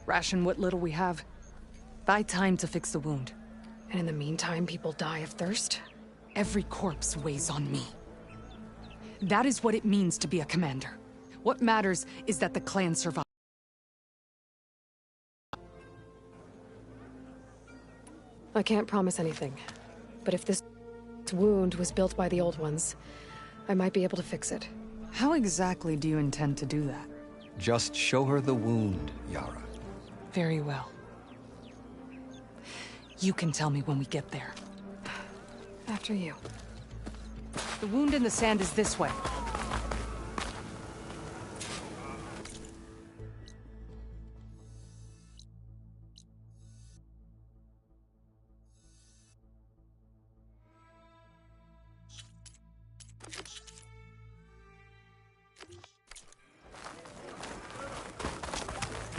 Ration what little we have. Buy time to fix the wound. And in the meantime, people die of thirst? Every corpse weighs on me. That is what it means to be a commander. What matters is that the clan survives. I can't promise anything, but if this wound was built by the old ones, I might be able to fix it. How exactly do you intend to do that? Just show her the wound, Yara. Very well. You can tell me when we get there. After you. The wound in the sand is this way.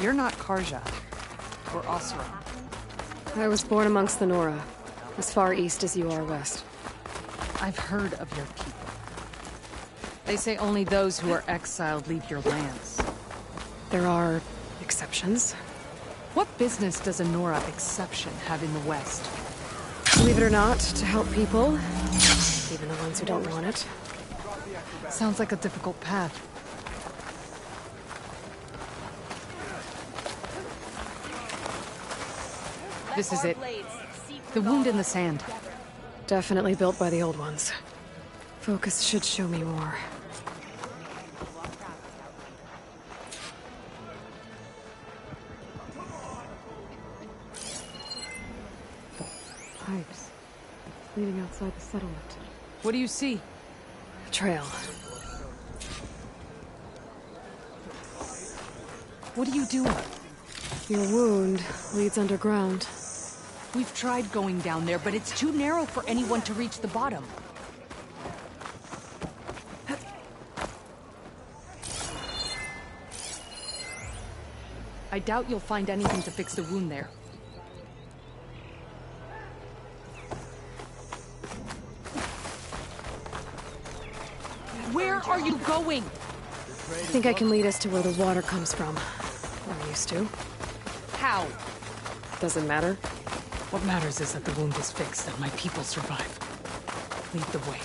You're not Karja, or Oseram. I was born amongst the Nora, as far east as you are west. I've heard of your people. They say only those who are exiled leave your lands. There are exceptions. What business does a Nora exception have in the West? Believe it or not, to help people, even the ones who don't want it. Sounds like a difficult path. This is it. The wound in the sand. Definitely built by the old ones. Focus should show me more. Pipes. Leading outside the settlement. What do you see? A trail. What are you doing? Your wound leads underground. We've tried going down there, but it's too narrow for anyone to reach the bottom. I doubt you'll find anything to fix the wound there. Where are you going? I think I can lead us to where the water comes from. Or used to. How? Doesn't matter. What matters is that the wound is fixed and my people survive. Lead the way.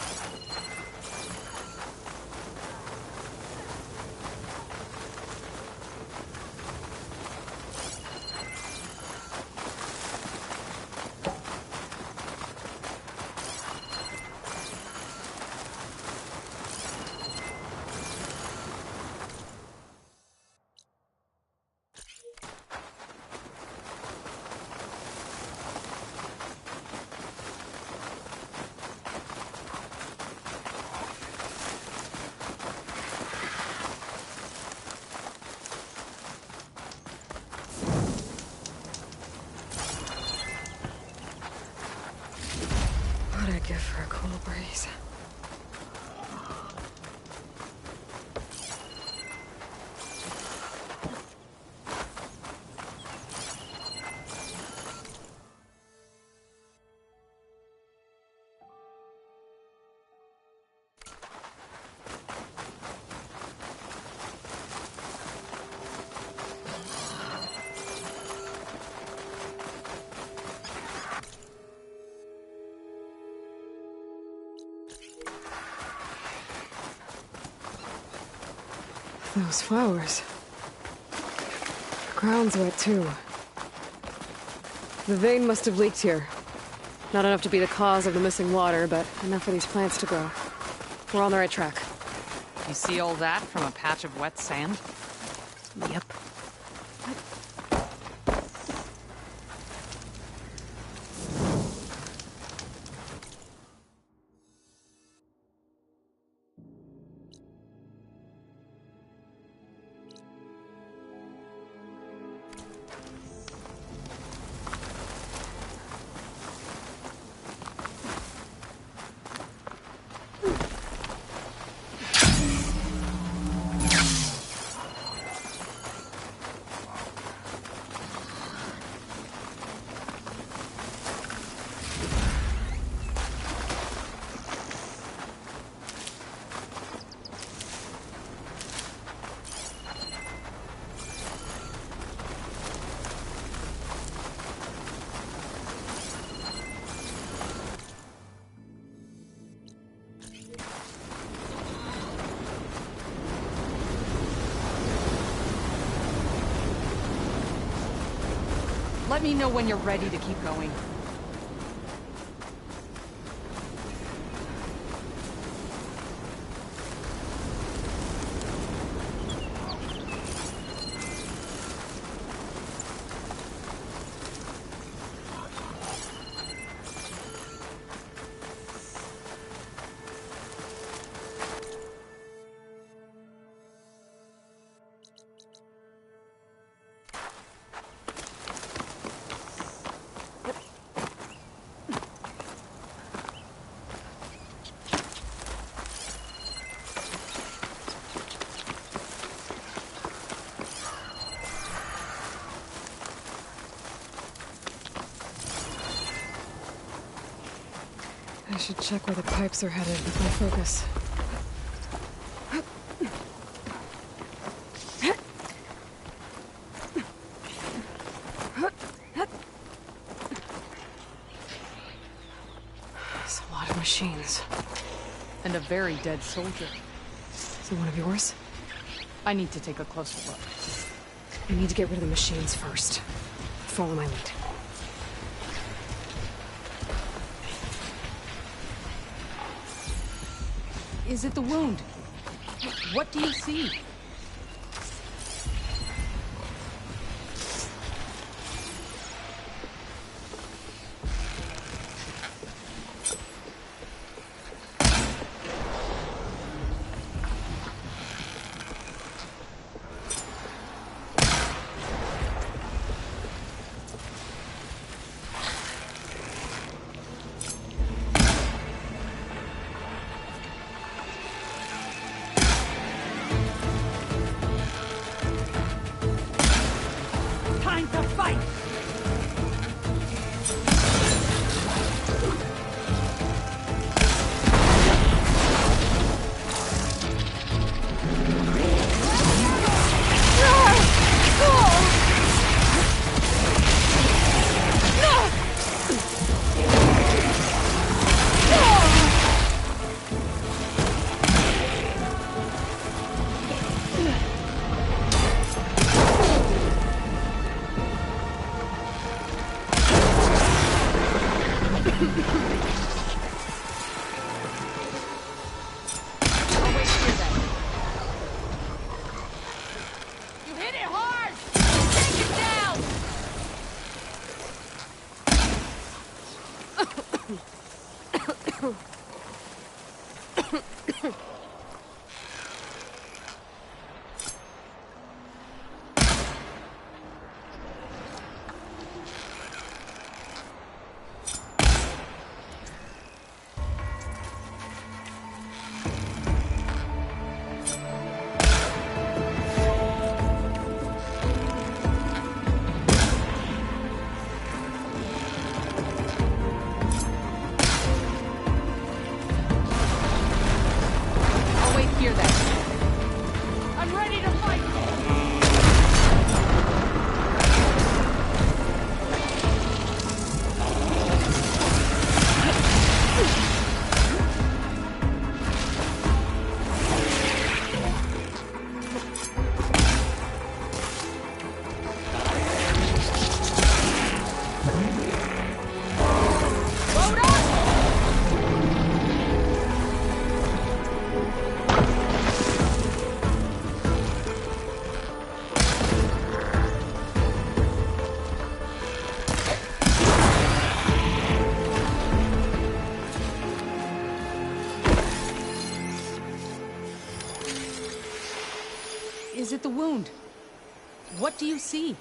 What'd I give for a cool breeze? Those flowers. The ground's wet too. The vein must have leaked here. Not enough to be the cause of the missing water, but enough for these plants to grow. We're on the right track. You see all that from a patch of wet sand? Yep. Let me know when you're ready to keep going. I should check where the pipes are headed with my focus. There's a lot of machines. And a very dead soldier. Is he one of yours? I need to take a closer look. We need to get rid of the machines first. Follow my lead. Is it the wound? What do you see? Is it the wound? What do you see?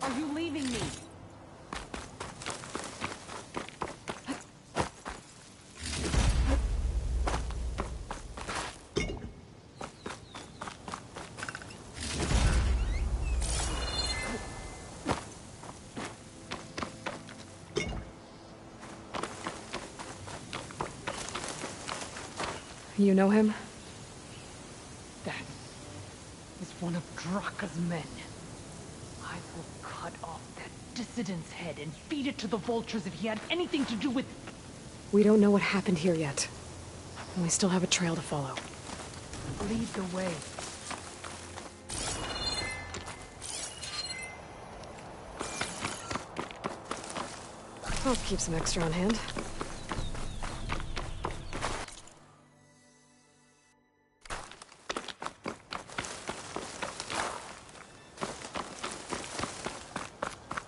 Are you leaving me? You know him? That is one of Draka's men. I will cut off that dissident's head and feed it to the vultures if he had anything to do with... We don't know what happened here yet. And we still have a trail to follow. Lead the way. I'll keep some extra on hand.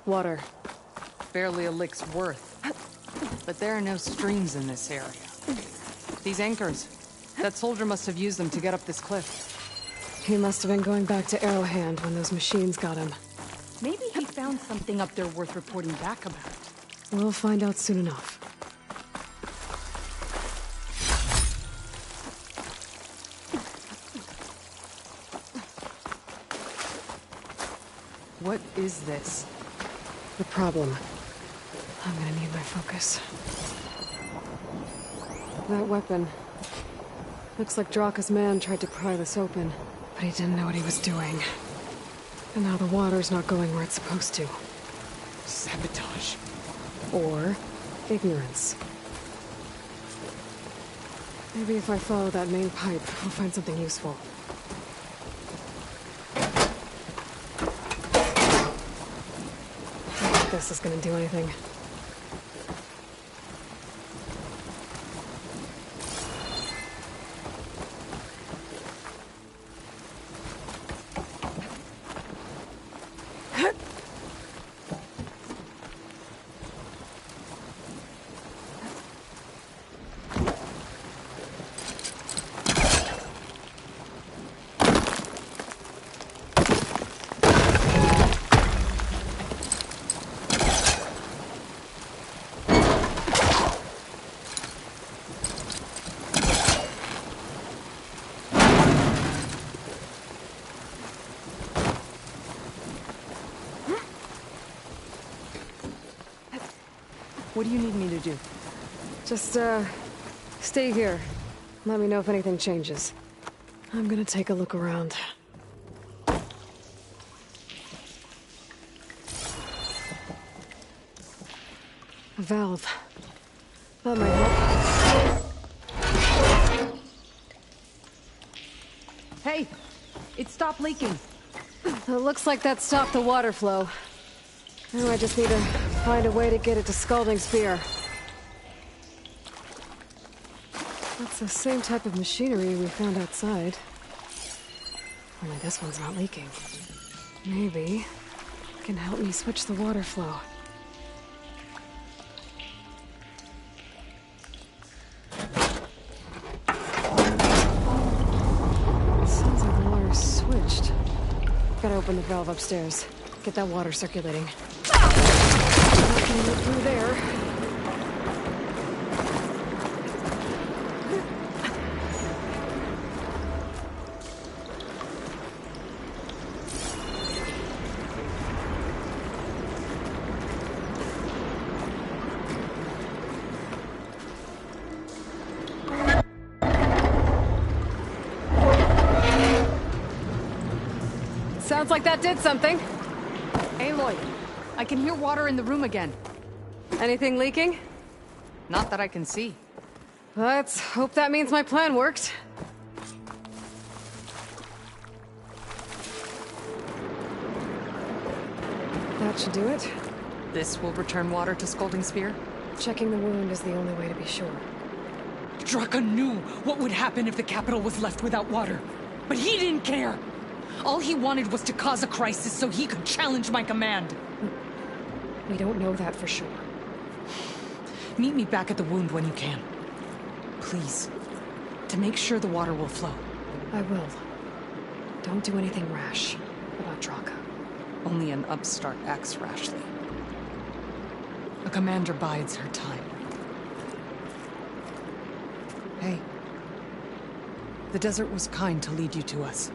Water. Barely a lick's worth. But there are no streams in this area. These anchors. That soldier must have used them to get up this cliff. He must have been going back to Arrowhand when those machines got him. Maybe he found something up there worth reporting back about. We'll find out soon enough. What is this? The problem. I'm gonna need my focus. That weapon. Looks like Draka's man tried to pry this open, but he didn't know what he was doing. And now the water's not going where it's supposed to. Sabotage. Or ignorance. Maybe if I follow that main pipe, I'll find something useful. I don't think this is gonna do anything. What do you need me to do? Just, stay here. Let me know if anything changes. I'm gonna take a look around. A valve. That might help. Hey! It stopped leaking. It looks like that stopped the water flow. Now I just need to find a way to get it to Scalding Spear. That's the same type of machinery we found outside. Only this one's not leaking. Maybe it can help me switch the water flow. It sounds like the water's switched. Gotta open the valve upstairs. Get that water circulating. Not gonna get through there. Sounds like that did something. Aloy, I can hear water in the room again. Anything leaking? Not that I can see. Let's hope that means my plan worked. That should do it. This will return water to Scalding Spear? Checking the wound is the only way to be sure. Draka knew what would happen if the capital was left without water. But he didn't care! All he wanted was to cause a crisis so he could challenge my command. We don't know that for sure. Meet me back at the wound when you can. Please. To make sure the water will flow. I will. Don't do anything rash about Draka. Only an upstart acts rashly. A commander bides her time. Hey. The desert was kind to lead you to us.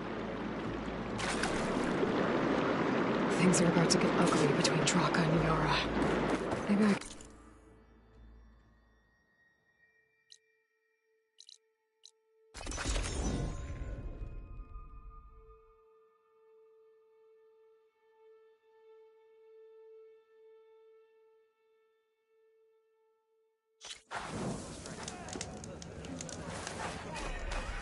Things are about to get ugly between Draka and Yara. Maybe I...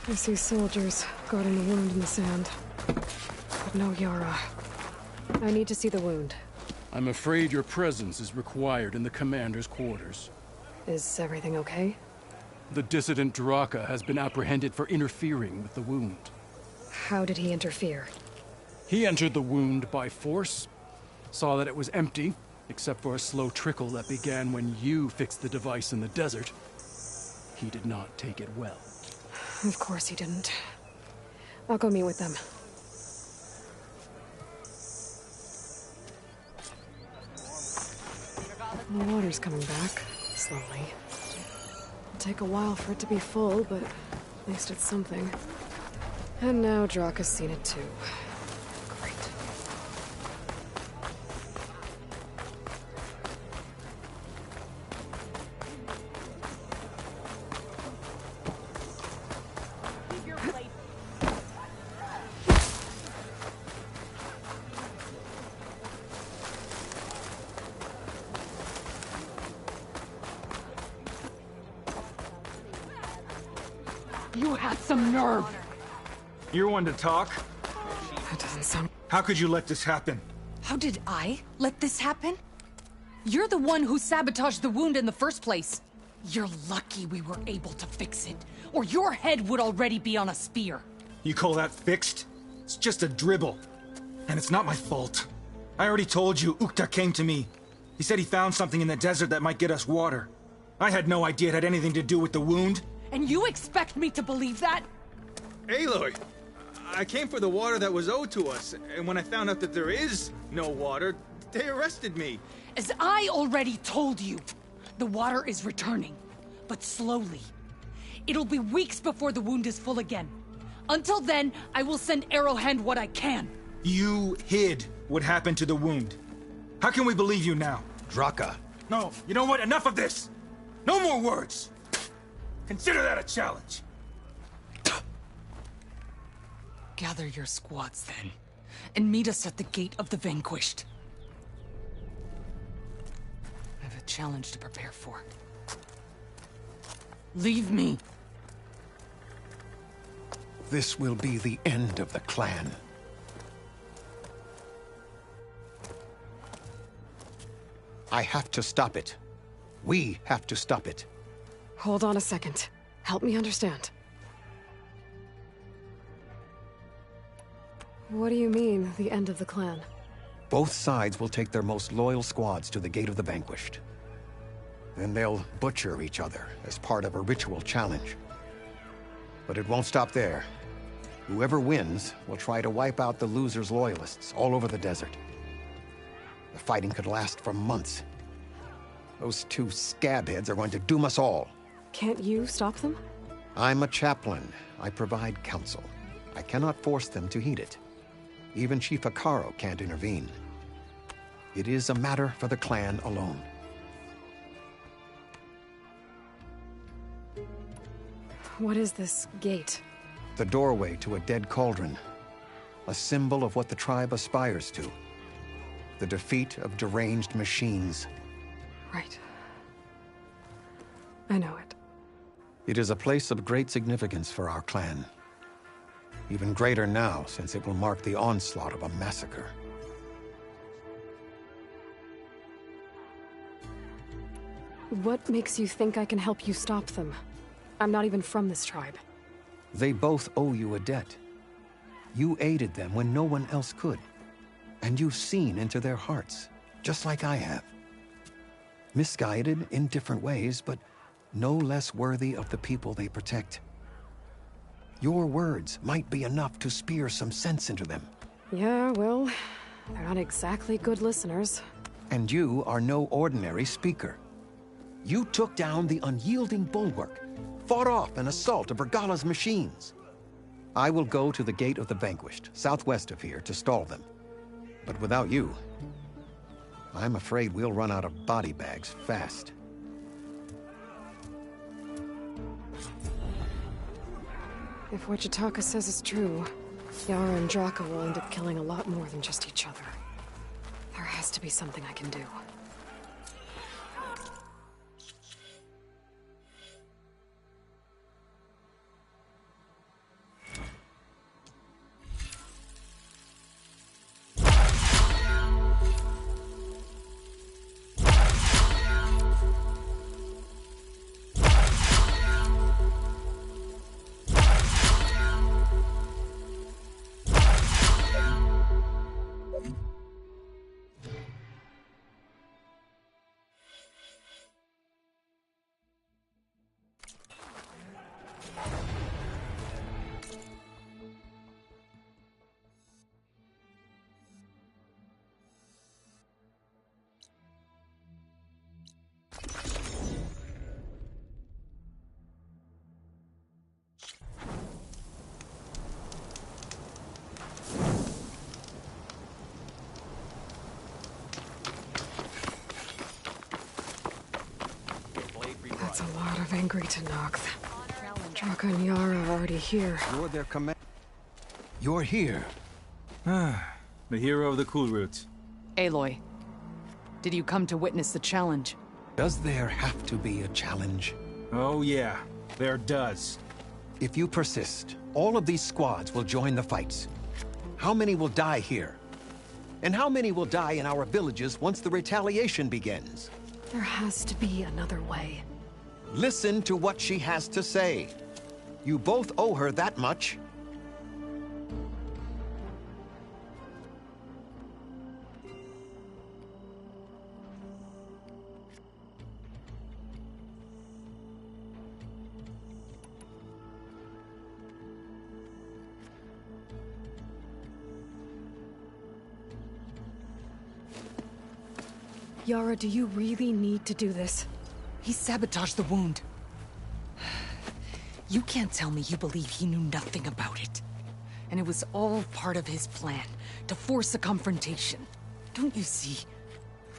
I see soldiers guarding the wound in the sand. But no Yara. I need to see the wound. I'm afraid your presence is required in the commander's quarters. Is everything okay? The dissident Draka has been apprehended for interfering with the wound. How did he interfere? He entered the wound by force, saw that it was empty, except for a slow trickle that began when you fixed the device in the desert. He did not take it well. Of course he didn't. I'll go meet with them. The water's coming back, slowly. It'll take a while for it to be full, but at least it's something. And now Draka's seen it too. Great. You had some nerve! You're one to talk? That doesn't sound... How could you let this happen? How did I let this happen? You're the one who sabotaged the wound in the first place. You're lucky we were able to fix it, or your head would already be on a spear. You call that fixed? It's just a dribble. And it's not my fault. I already told you, Ukta came to me. He said he found something in the desert that might get us water. I had no idea it had anything to do with the wound. And you expect me to believe that? Aloy, I came for the water that was owed to us, and when I found out that there is no water, they arrested me. As I already told you, the water is returning, but slowly. It'll be weeks before the wound is full again. Until then, I will send Arrowhand what I can. You hid what happened to the wound. How can we believe you now? Draka. No, you know what? Enough of this! No more words! Consider that a challenge. Gather your squads then, and meet us at the Gate of the Vanquished. I have a challenge to prepare for. Leave me. This will be the end of the clan. I have to stop it. We have to stop it. Hold on a second. Help me understand. What do you mean, the end of the clan? Both sides will take their most loyal squads to the Gate of the Vanquished. Then they'll butcher each other as part of a ritual challenge. But it won't stop there. Whoever wins will try to wipe out the loser's loyalists all over the desert. The fighting could last for months. Those two scabheads are going to doom us all. Can't you stop them? I'm a chaplain. I provide counsel. I cannot force them to heed it. Even Chief Hekarro can't intervene. It is a matter for the clan alone. What is this gate? The doorway to a dead cauldron. A symbol of what the tribe aspires to. The defeat of deranged machines. Right. I know it. It is a place of great significance for our clan. Even greater now, since it will mark the onslaught of a massacre. What makes you think I can help you stop them? I'm not even from this tribe. They both owe you a debt. You aided them when no one else could. And you've seen into their hearts, just like I have. Misguided in different ways, but no less worthy of the people they protect. Your words might be enough to spear some sense into them. Yeah, well, they're not exactly good listeners. And you are no ordinary speaker. You took down the unyielding bulwark, fought off an assault of Regala's machines. I will go to the Gate of the Vanquished, southwest of here, to stall them. But without you, I'm afraid we'll run out of body bags fast. If what Jataka says is true, Yara and Draka will end up killing a lot more than just each other. There has to be something I can do. angry to Nox. Draka and Yara are already here. You're their command. You're here. The hero of the Cool Roots. Aloy, did you come to witness the challenge? Does there have to be a challenge? Oh yeah, there does. If you persist, all of these squads will join the fights. How many will die here? And how many will die in our villages once the retaliation begins? There has to be another way. Listen to what she has to say. You both owe her that much. Yara, do you really need to do this? He sabotaged the wound. You can't tell me you believe he knew nothing about it. And it was all part of his plan, to force a confrontation. Don't you see?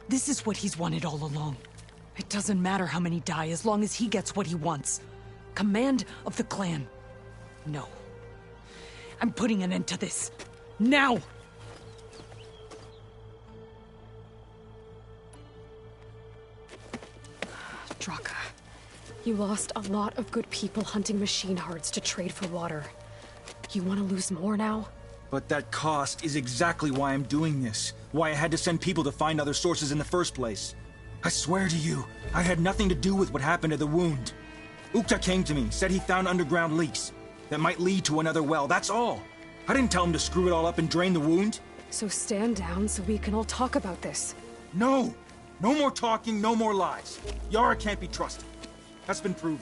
This is what he's wanted all along. It doesn't matter how many die as long as he gets what he wants. Command of the clan. No. I'm putting an end to this. Now! Draka, you lost a lot of good people hunting machine hearts to trade for water. You want to lose more now? But that cost is exactly why I'm doing this. Why I had to send people to find other sources in the first place. I swear to you, I had nothing to do with what happened to the wound. Ukta came to me, said he found underground leaks that might lead to another well, that's all. I didn't tell him to screw it all up and drain the wound. So stand down so we can all talk about this. No! No more talking, no more lies. Yara can't be trusted. That's been proven.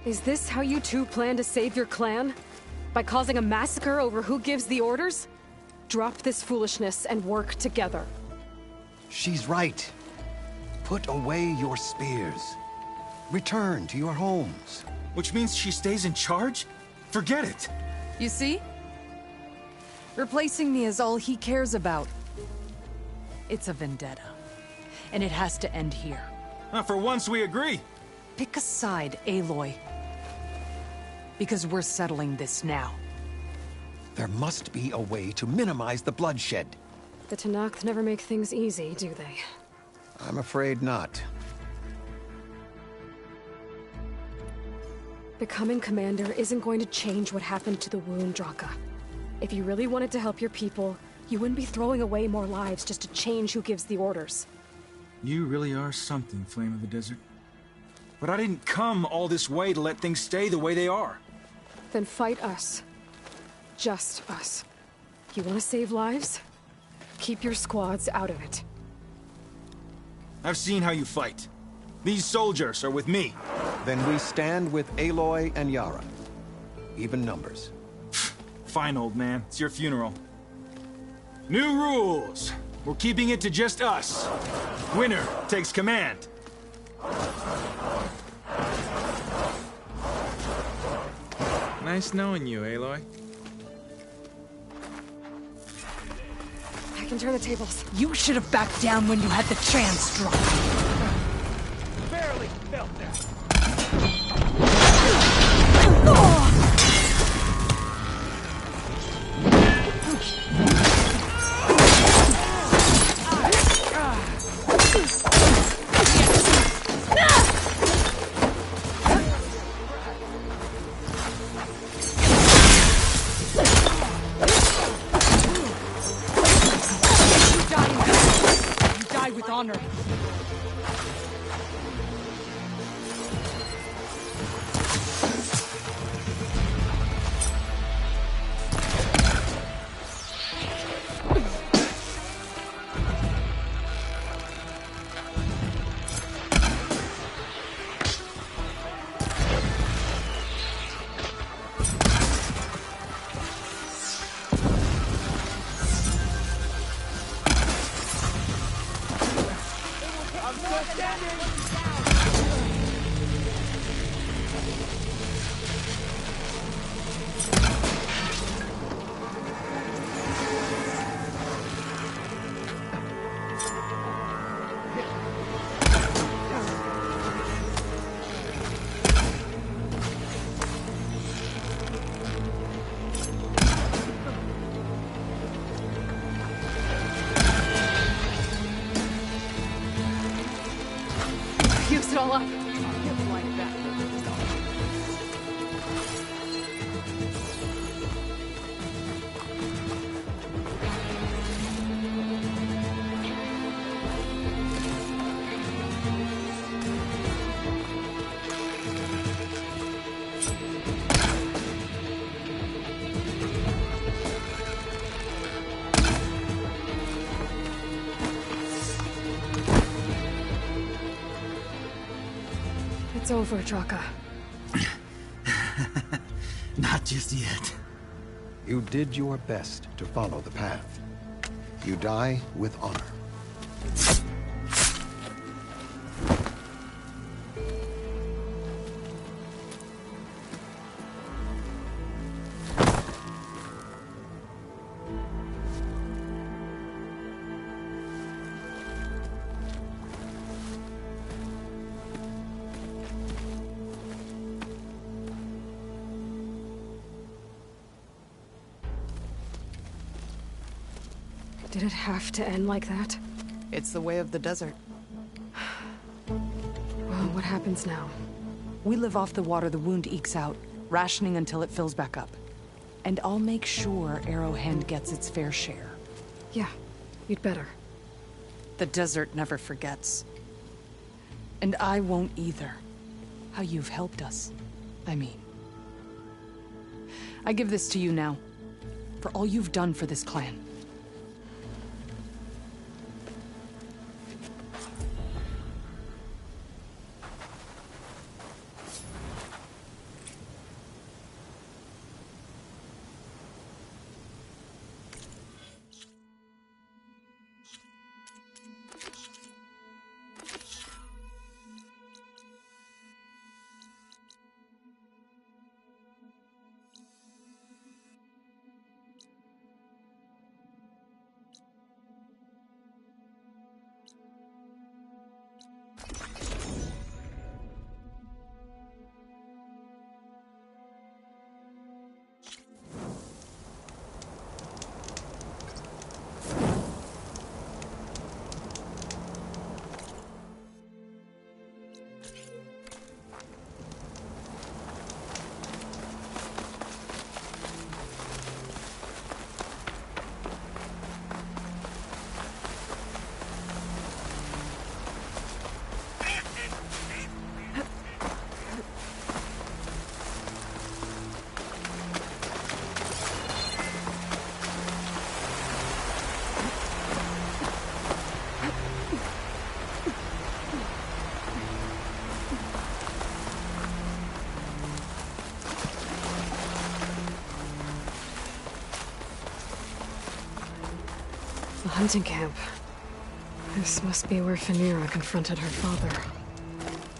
Is this how you two plan to save your clan? By causing a massacre over who gives the orders? Drop this foolishness and work together. She's right. Put away your spears. Return to your homes. Which means she stays in charge? Forget it. You see? Replacing me is all he cares about. It's a vendetta. And it has to end here. For once we agree. Pick a side, Aloy. Because we're settling this now. There must be a way to minimize the bloodshed. The Tenakth never make things easy, do they? I'm afraid not. Becoming commander isn't going to change what happened to the wound, Draka. If you really wanted to help your people, you wouldn't be throwing away more lives just to change who gives the orders. You really are something, Flame of the Desert. But I didn't come all this way to let things stay the way they are. Then fight us. Just us. You want to save lives? Keep your squads out of it. I've seen how you fight. These soldiers are with me. Then we stand with Aloy and Yara. Even numbers. Fine, old man. It's your funeral. New rules. We're keeping it to just us. Winner takes command. Nice knowing you, Aloy. I can turn the tables. You should have backed down when you had the chance, Draka. Barely felt that. Honor. Used it all up. It's over, Draka. Not just yet. You did your best to follow the path. You die with honor. Did it have to end like that? It's the way of the desert. Well, what happens now? We live off the water the wound ekes out, rationing until it fills back up. And I'll make sure Arrowhand gets its fair share. Yeah, you'd better. The desert never forgets. And I won't either. How you've helped us, I mean. I give this to you now, for all you've done for this clan. hunting camp. This must be where Phaneira confronted her father.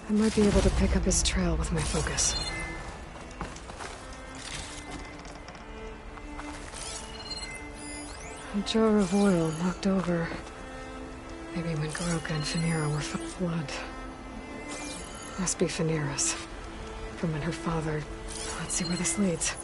I might be able to pick up his trail with my focus. A jar of oil knocked over. Maybe when Goroka and Phaneira were full of blood. Must be Phaneira's. From when her father... Let's see where this leads.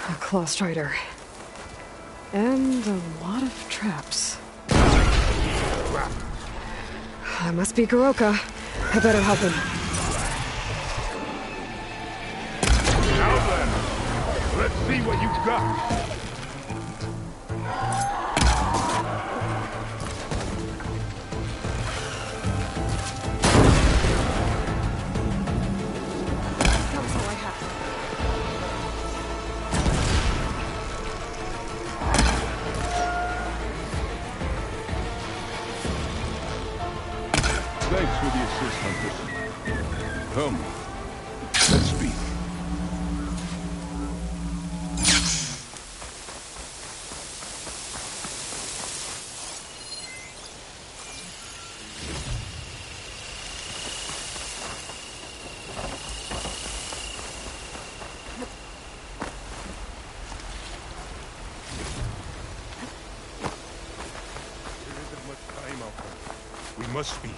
A claw strider. And a lot of traps. That must be Goroka. I better help him. Now then, let's see what you've got. Thanks for the assist, Hunter. Come, let's speak. There isn't much time out there. We must speak.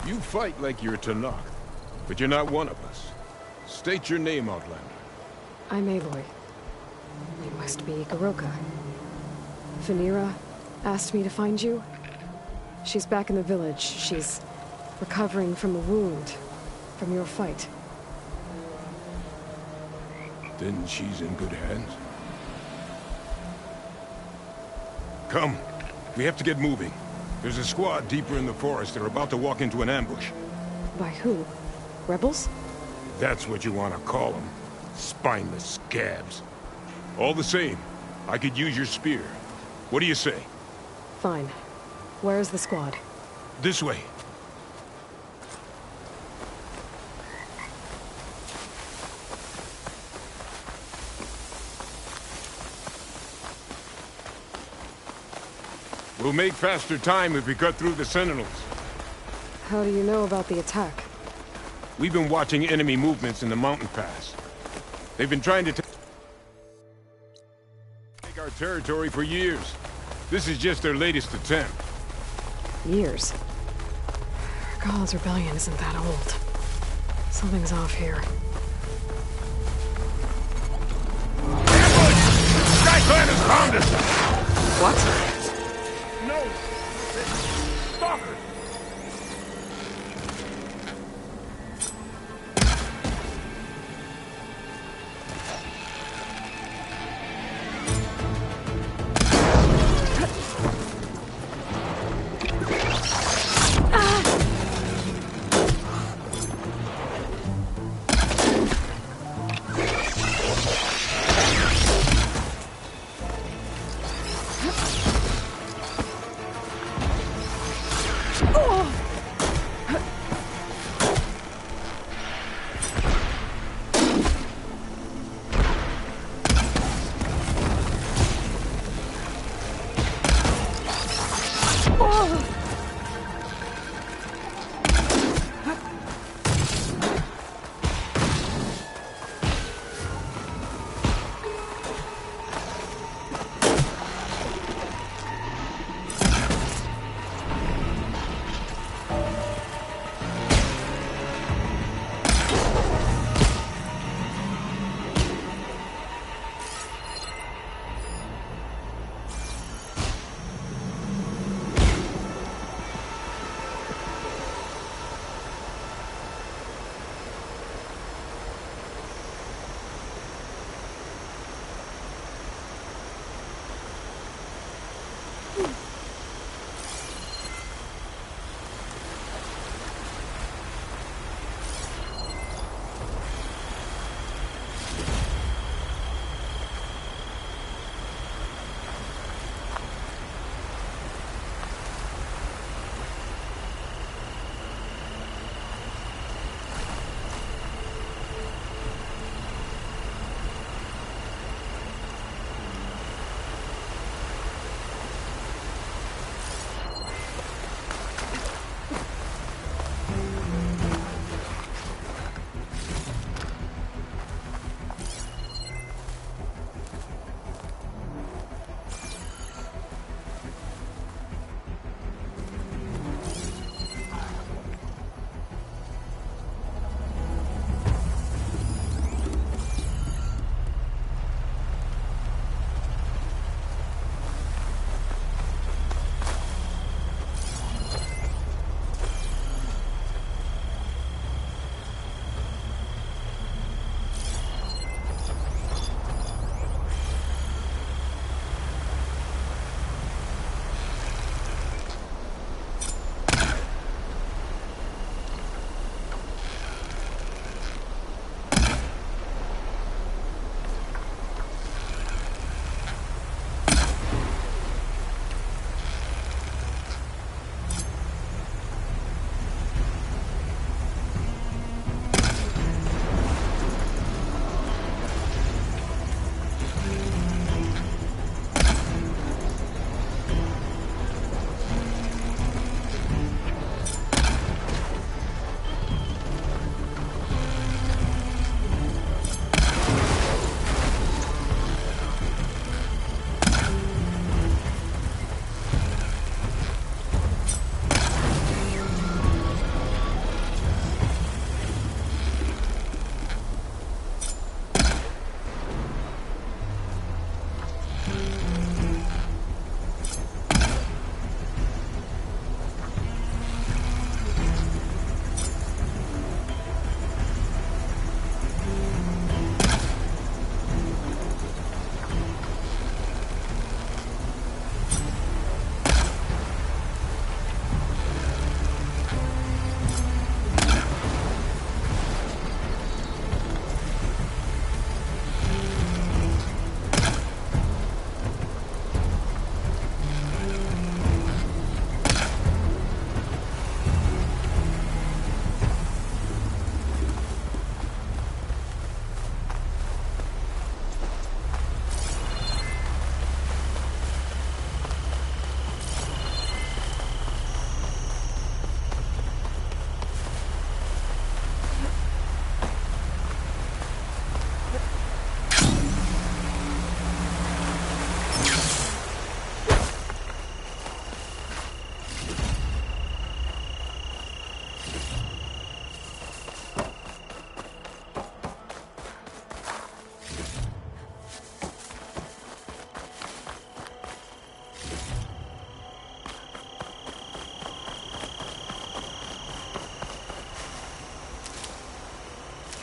You fight like you're Tanakh, but you're not one of us. State your name, Outlander. I'm Aloy. You must be Goroka. Phaneira asked me to find you. She's back in the village. She's recovering from a wound from your fight. Then she's in good hands. Come, we have to get moving. There's a squad deeper in the forest. They're about to walk into an ambush. By who? Rebels? That's what you want to call them. Spineless scabs. All the same, I could use your spear. What do you say? Fine. Where's the squad? This way. We'll make faster time if we cut through the Sentinels. How do you know about the attack? We've been watching enemy movements in the mountain pass. They've been trying to take our territory for years. This is just their latest attempt. Years? Regalla's rebellion isn't that old. Something's off here. SkyClan has found us! What? No! Stalkers!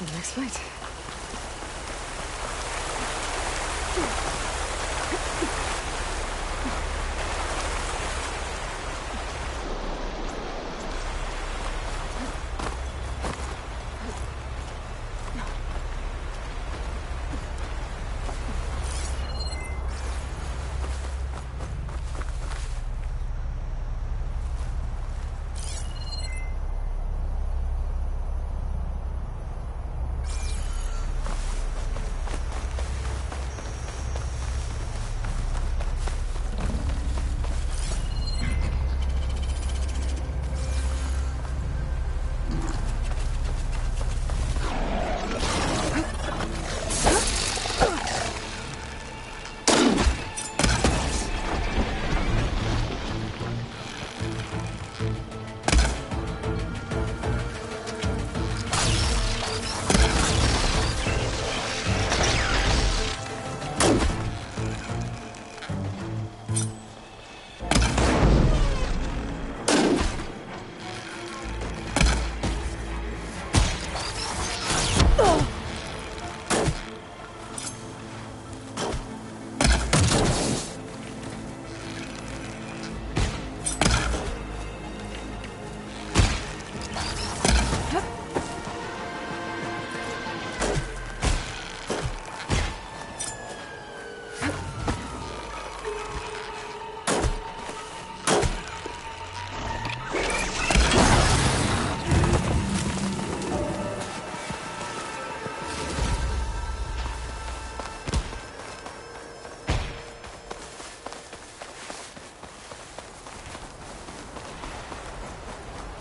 For the next fight.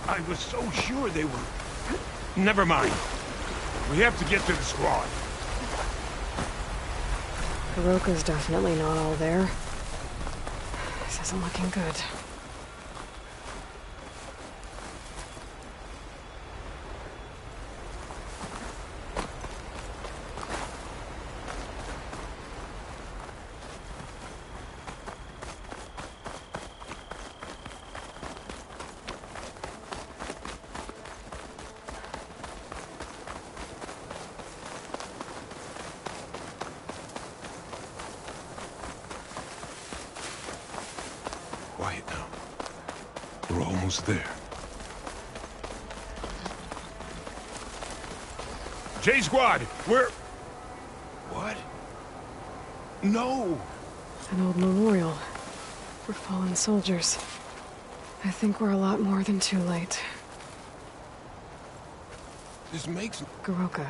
I was so sure they were... Never mind. We have to get to the squad. Kuroka's definitely not all there. This isn't looking good. Quiet now. We're almost there. J-Squad, we're... What? No! An old memorial for fallen soldiers. I think we're a lot more than too late. This makes... Kuroka.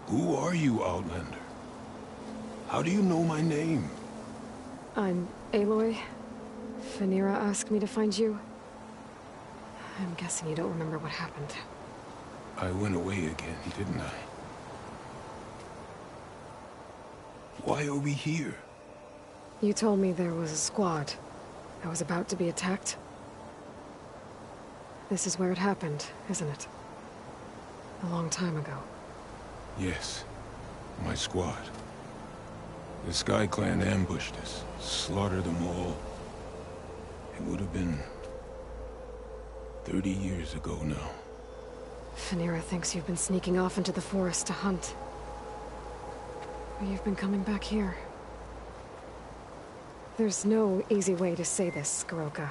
Who are you, Outlander? How do you know my name? I'm Aloy. Phaneera asked me to find you. I'm guessing you don't remember what happened. I went away again, didn't I? Why are we here? You told me there was a squad that was about to be attacked. This is where it happened, isn't it? A long time ago. Yes. My squad. The Sky Clan ambushed us, slaughtered them all. It would have been 30 years ago now. Phaneera thinks you've been sneaking off into the forest to hunt. But you've been coming back here. There's no easy way to say this, Kuroka.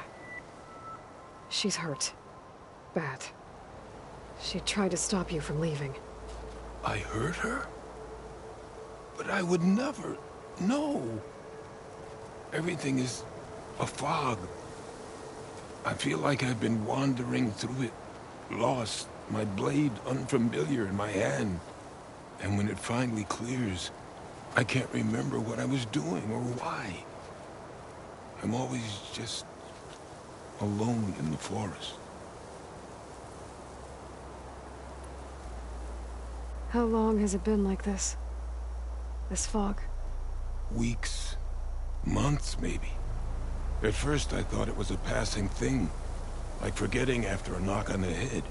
She's hurt. Bad. She tried to stop you from leaving. I hurt her? But I would never... No. Everything is a fog. I feel like I've been wandering through it, lost, my blade unfamiliar in my hand. And when it finally clears, I can't remember what I was doing or why. I'm always just alone in the forest. How long has it been like this? This fog? Weeks, months maybe. At first I thought it was a passing thing, like forgetting after a knock on the head.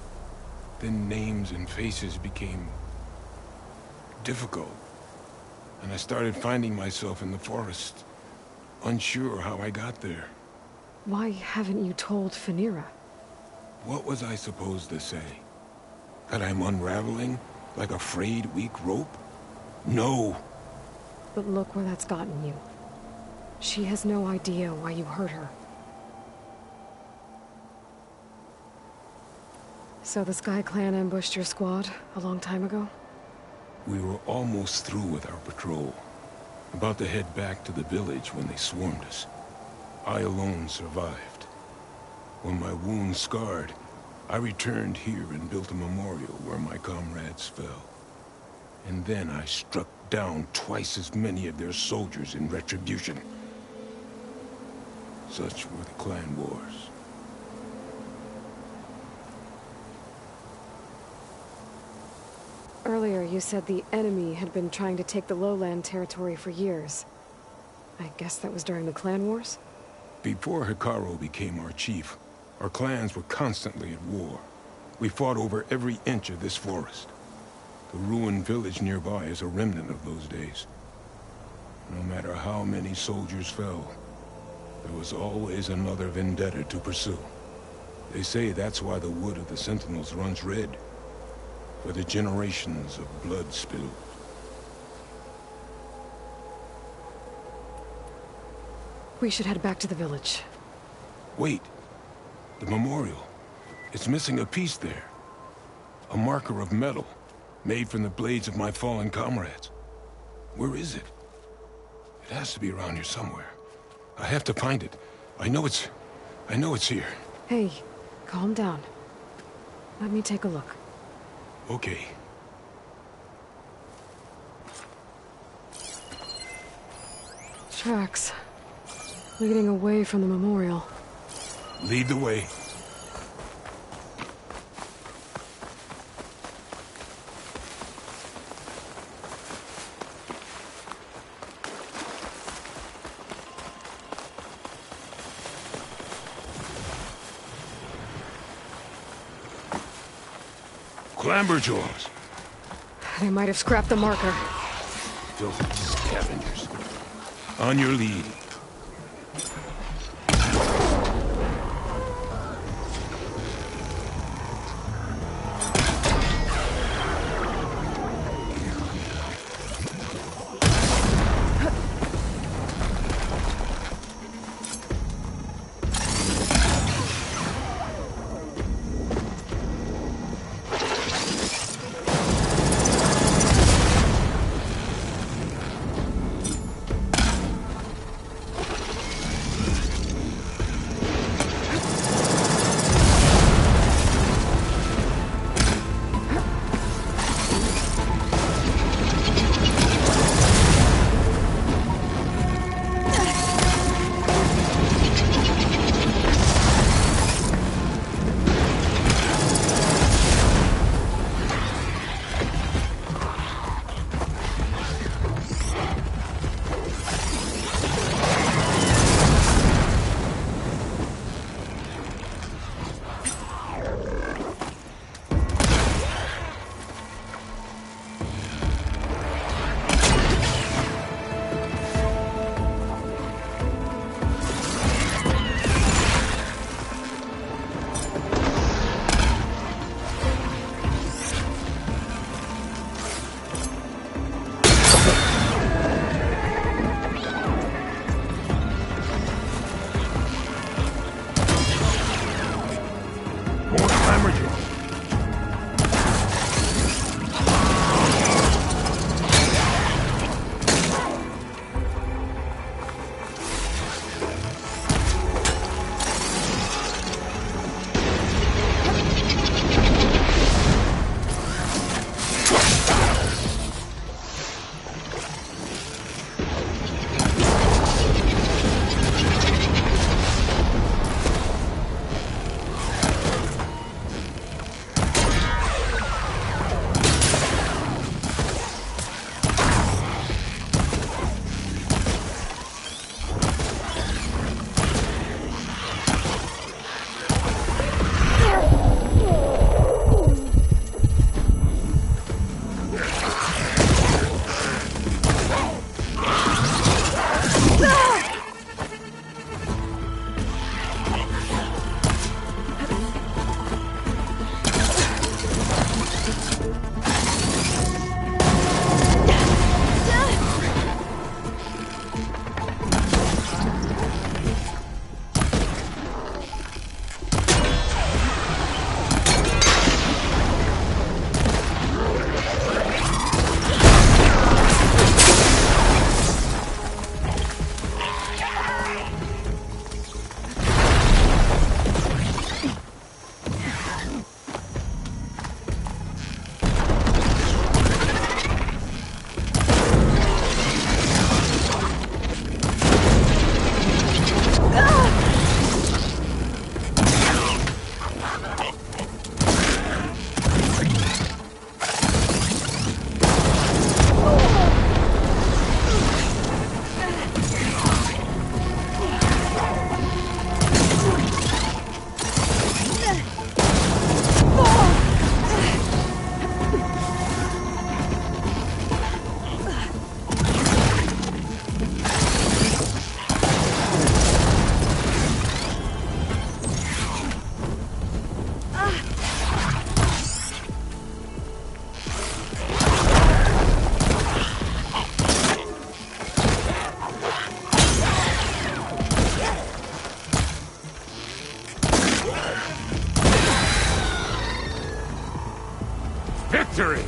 Then names and faces became difficult, and I started finding myself in the forest, unsure how I got there. Why haven't you told Phaneera? What was I supposed to say? That I'm unraveling like a frayed, weak rope? No. But look where that's gotten you. She has no idea why you hurt her. So the Sky Clan ambushed your squad a long time ago? We were almost through with our patrol. About to head back to the village when they swarmed us. I alone survived. When my wound scarred, I returned here and built a memorial where my comrades fell. And then I struck down twice as many of their soldiers in retribution. Such were the clan wars. Earlier, you said the enemy had been trying to take the lowland territory for years. I guess that was during the clan wars? Before Hekarro became our chief, our clans were constantly at war. We fought over every inch of this forest. The ruined village nearby is a remnant of those days. No matter how many soldiers fell, there was always another vendetta to pursue. They say that's why the wood of the Sentinels runs red. For the generations of blood spilled. We should head back to the village. Wait. The memorial. It's missing a piece there. A marker of metal, made from the blades of my fallen comrades. Where is it? It has to be around here somewhere. I have to find it. I know it's here. Hey, calm down. Let me take a look. Okay. Tracks. Leading away from the memorial. Lead the way. Clamberjaws. They might have scrapped the marker. Filthy scavengers. On your lead. victory!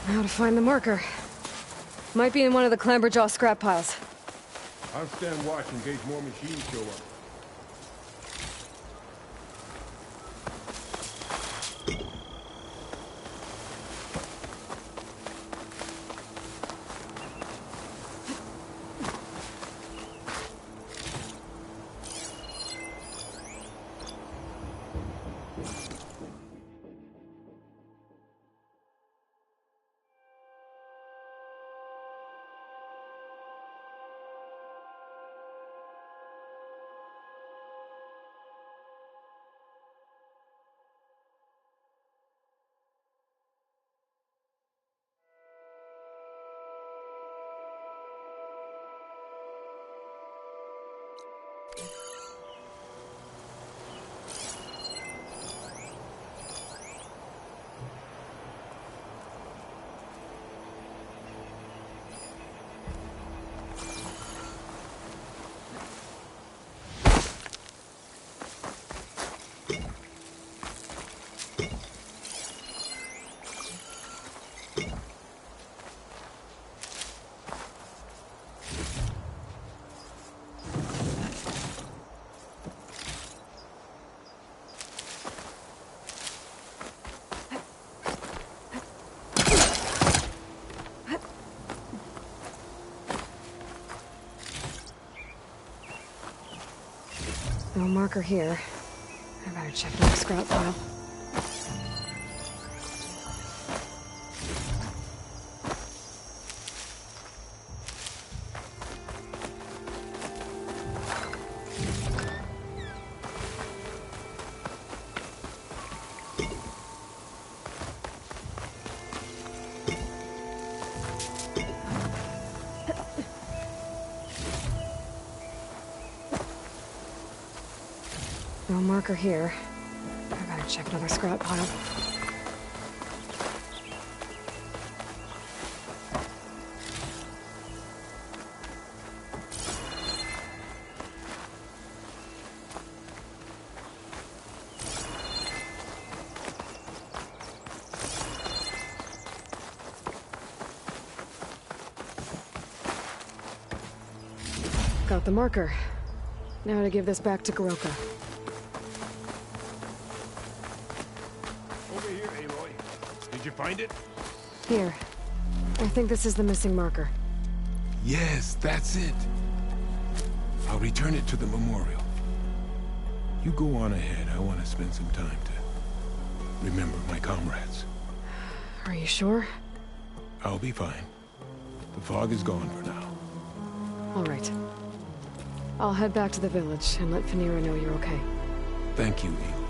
Now to find the marker. Might be in one of the Clamberjaw scrap piles. I'll stand watch in case more machines show up. No marker here. I better check the scrap pile. No marker here. I better check another scrap pile. Got the marker. Now to give this back to Goroka. Did you find it? Here. I think this is the missing marker. Yes, that's it. I'll return it to the memorial. You go on ahead. I want to spend some time to remember my comrades. Are you sure? I'll be fine. The fog is gone for now. All right. I'll head back to the village and let Fenira know you're okay. Thank you, Aloy.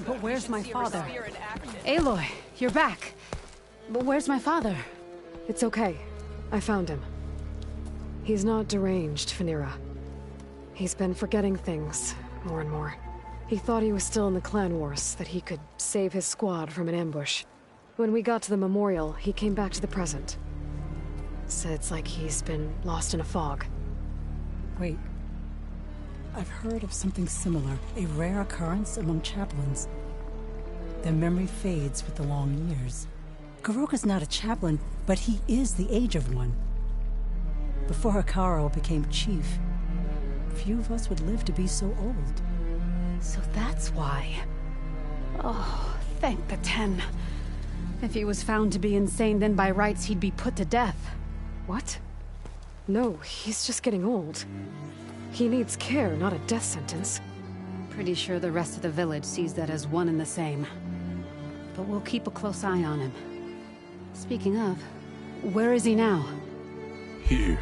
But where's my father? Aloy, you're back. But where's my father? It's okay. I found him. He's not deranged, Fenira. He's been forgetting things, more and more. He thought he was still in the clan wars, that he could save his squad from an ambush. When we got to the memorial, he came back to the present. Said it's like he's been lost in a fog. Wait. I've heard of something similar, a rare occurrence among chaplains. Their memory fades with the long years. Goroka's not a chaplain, but he is the age of one. Before Hekarro became chief, few of us would live to be so old. So that's why. Oh, thank the Ten. If he was found to be insane, then by rights he'd be put to death. What? No, he's just getting old. He needs care, not a death sentence. Pretty sure the rest of the village sees that as one and the same. But we'll keep a close eye on him. Speaking of, where is he now? Here.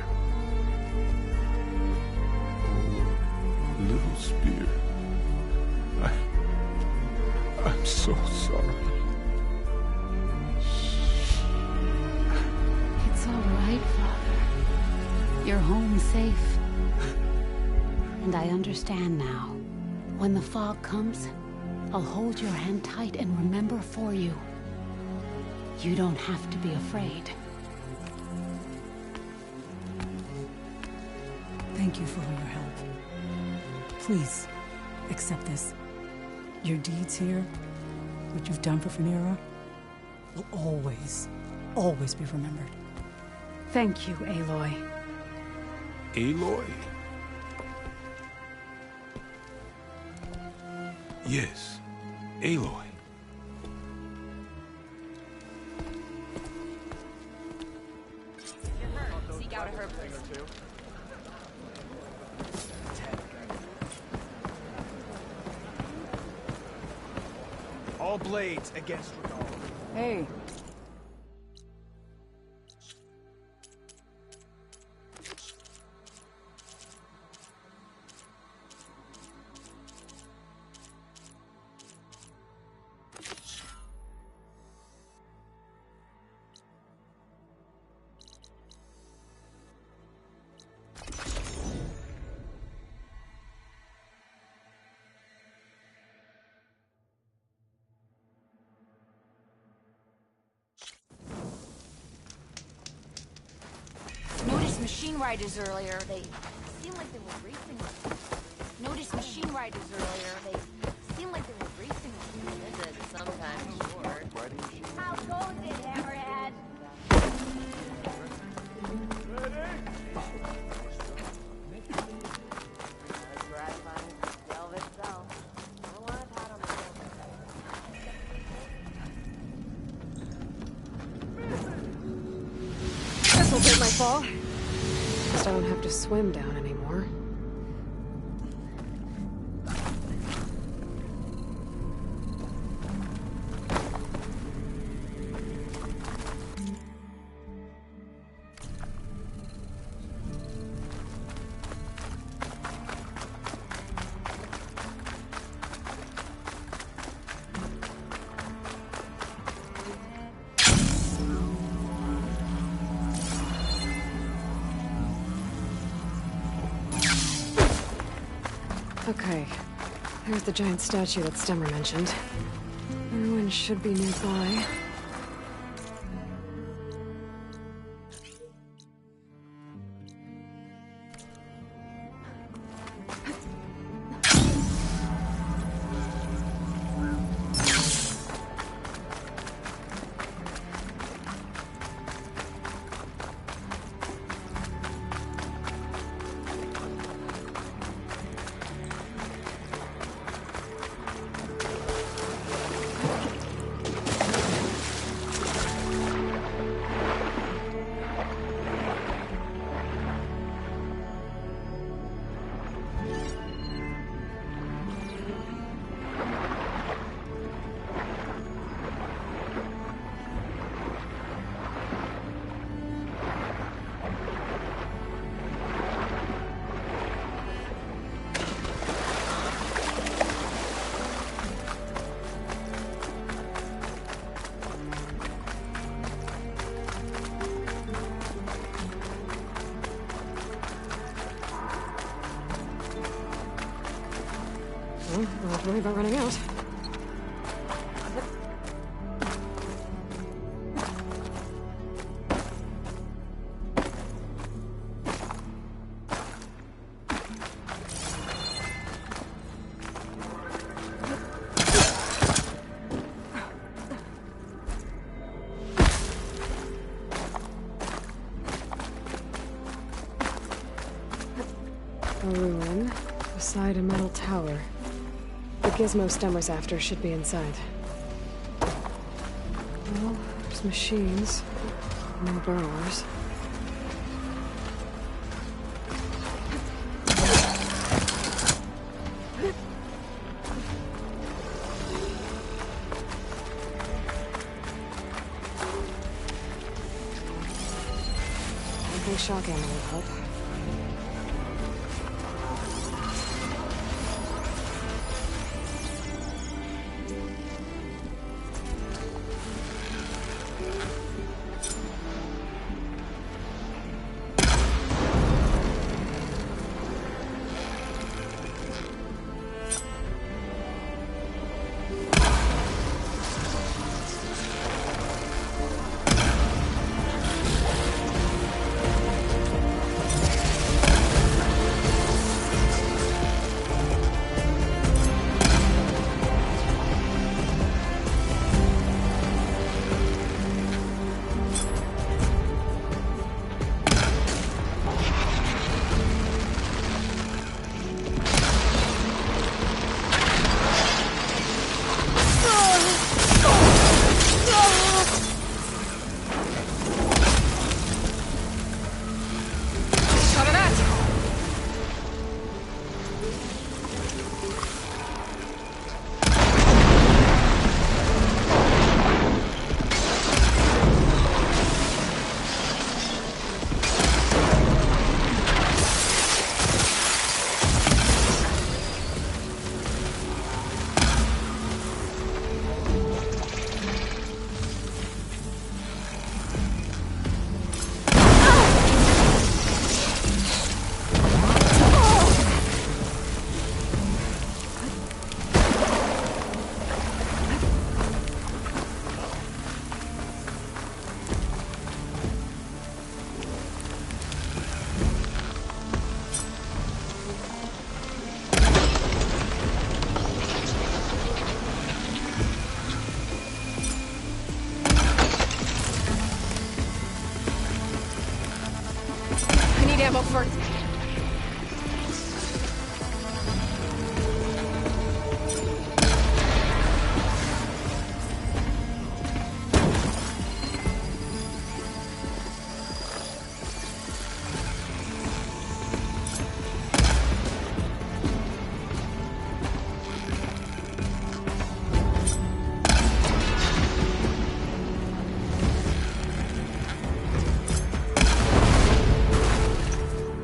Oh, little spear. I'm so sorry. It's all right, Father. Your you're home safe. And I understand now. When the fog comes, I'll hold your hand tight and remember for you. You don't have to be afraid. Thank you for all your help. Please, accept this. Your deeds here, what you've done for Phanera, will always, always be remembered. Thank you, Aloy. Aloy? Yes, Aloy. Seek out a herbalist. All blades against Regalla. Hey. Noticed machine riders earlier. They seemed like they were racing. Noticed machine riders earlier. They seemed like they were racing. Visit sometimes short. How goes it, Hammerhead? That's gratifying. Velvet itself. I want to pat on the This'll take my fall. Just I don't have to swim down anymore. Okay, there's the giant statue that Stemmer mentioned. The ruin should be nearby. Well, I don't have to worry about running out. A ruin beside a metal tower. The gizmo Stemmer's after should be inside. Well, there's machines. No burrowers. I think shock ammo will help. ammo for...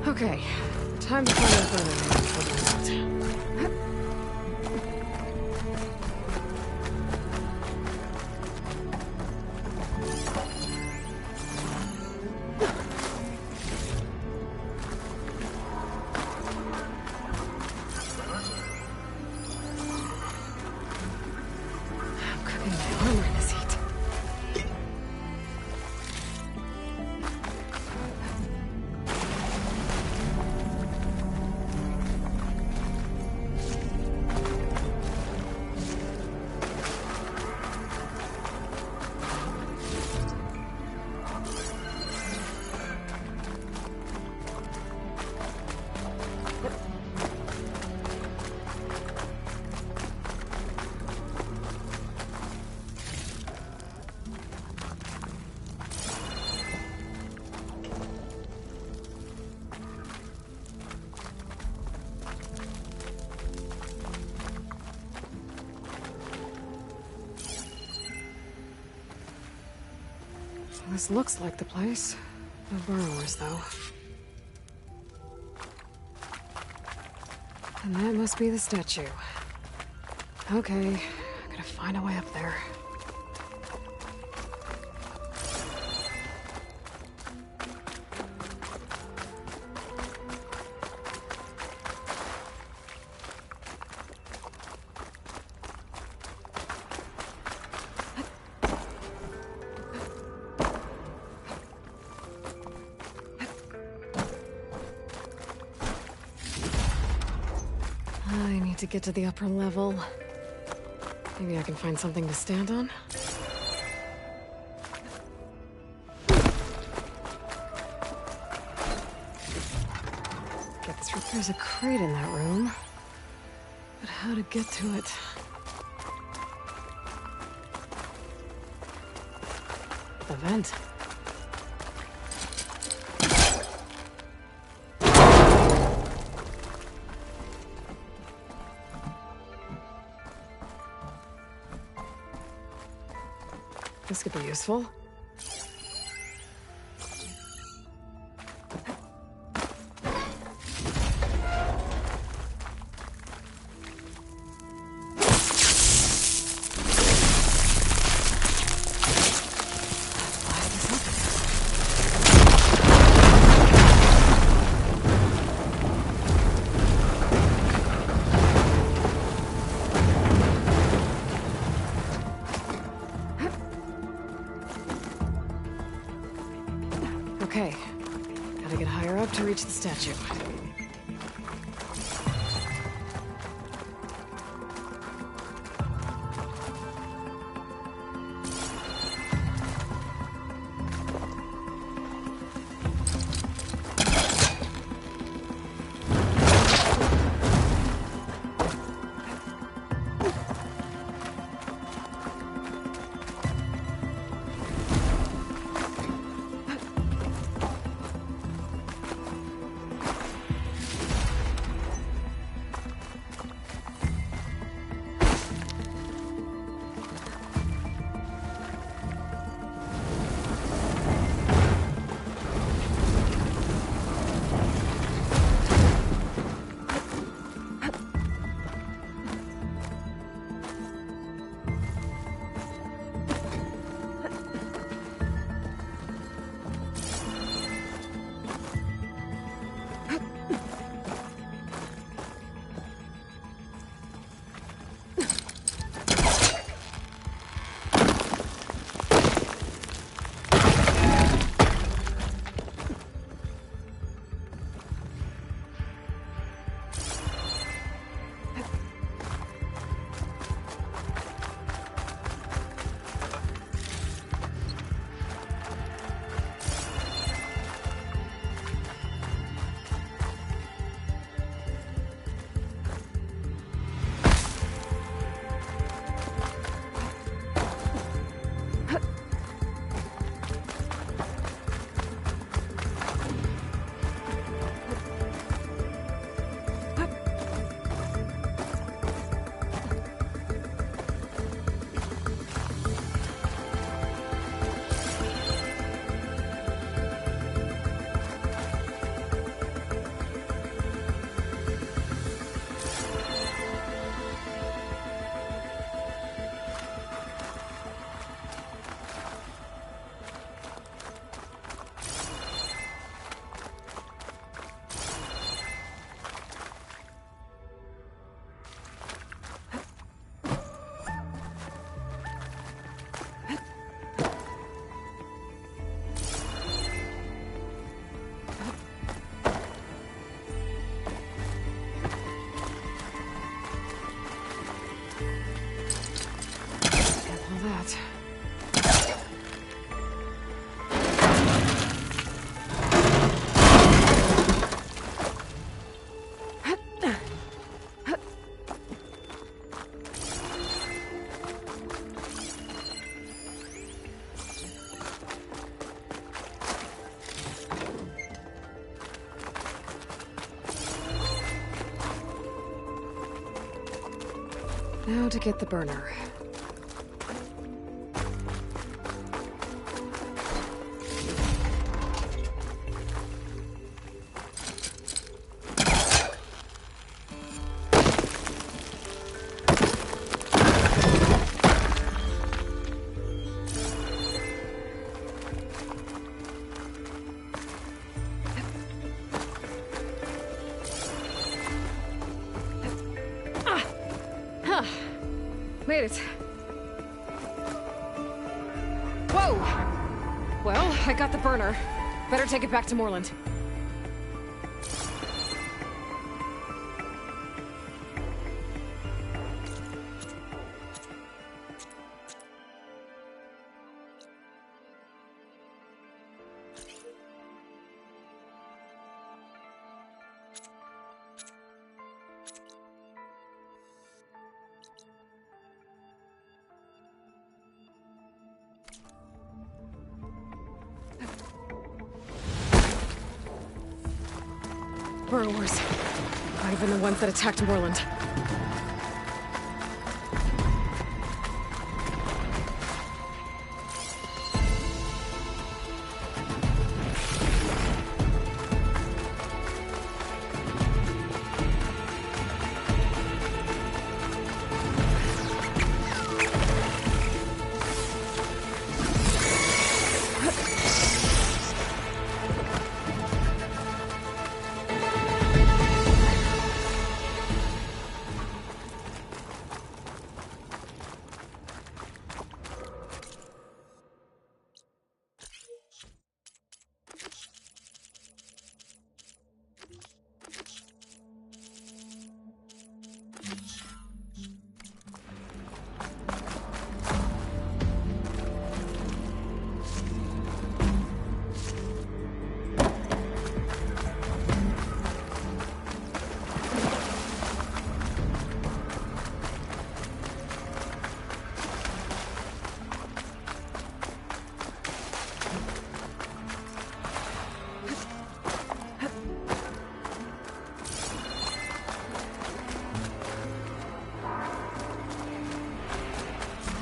Okay, time to find out further. I'm cooking my armor in this heat. This looks like the place. No burrowers, though. And that must be the statue. Okay, I gotta find a way up there. I need to get to the upper level. Maybe I can find something to stand on. There's a crate in that room. But how to get to it? The vent. This could be useful. Okay, gotta get higher up to reach the statue. Now to get the burner. Made it. Whoa! Well, I got the burner. Better take it back to Moreland. Burrowers. Might have been the ones that attacked Moreland.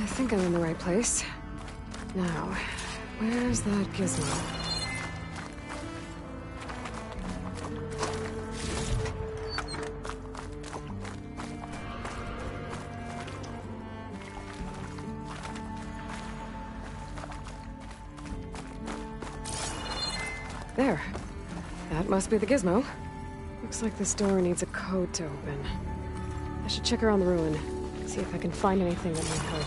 I think I'm in the right place. Now, where's that gizmo? There. That must be the gizmo. Looks like this door needs a code to open. I should check around the ruin, see if I can find anything that might help.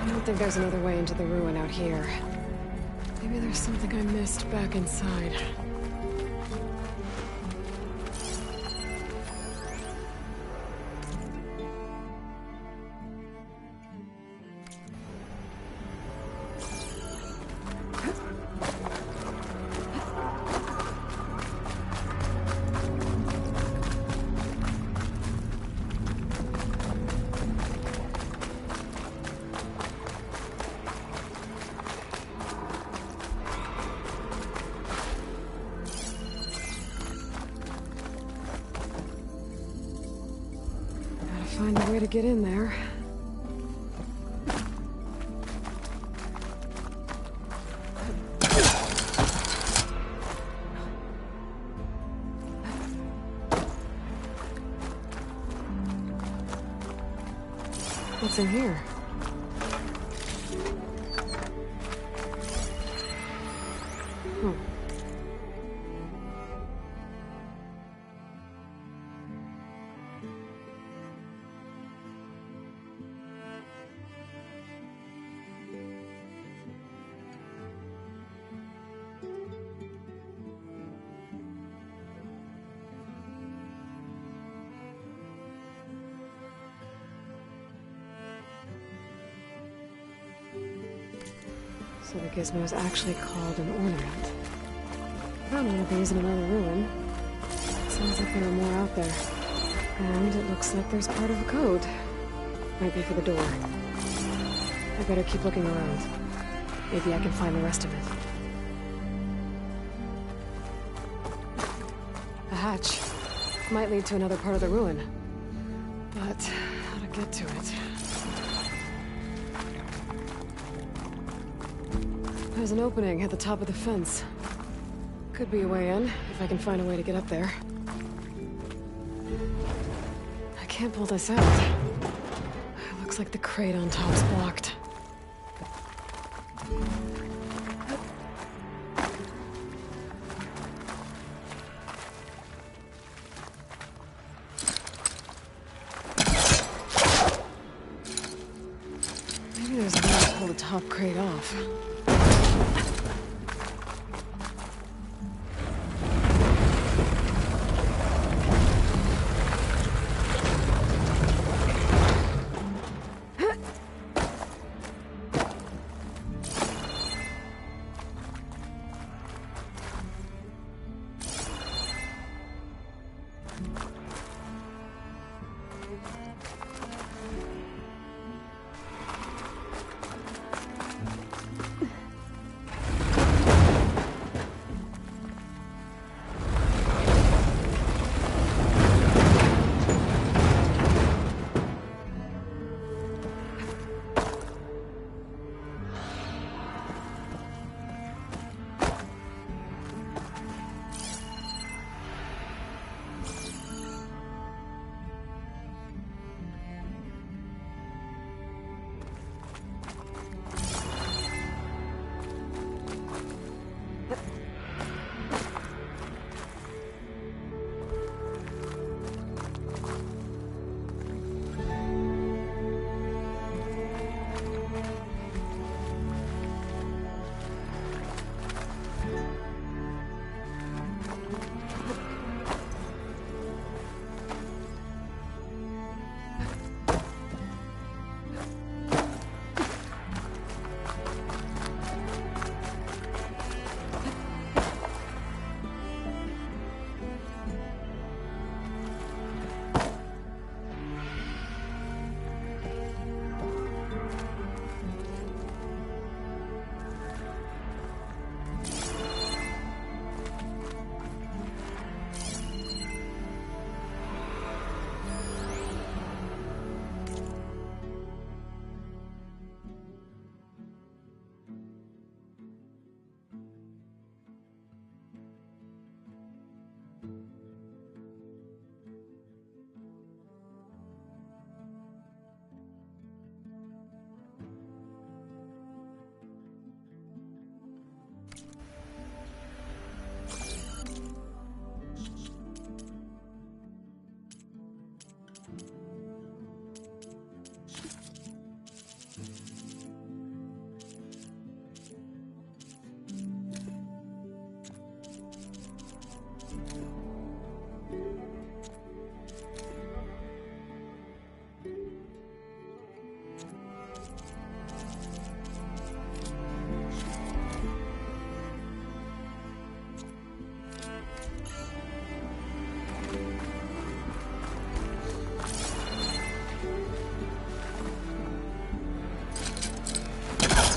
I don't think there's another way into the ruin out here. Maybe there's something I missed back inside. Find a way to get in there. What's in here? So the gizmo's actually called an ornament. Found one of these in another ruin. Sounds like there are more out there. And it looks like there's part of a code. Might be for the door. I better keep looking around. Maybe I can find the rest of it. A hatch. Might lead to another part of the ruin. But how to get to it? There's an opening at the top of the fence. Could be a way in, if I can find a way to get up there. I can't pull this out. It looks like the crate on top's blocked. Maybe there's a way to pull the top crate off.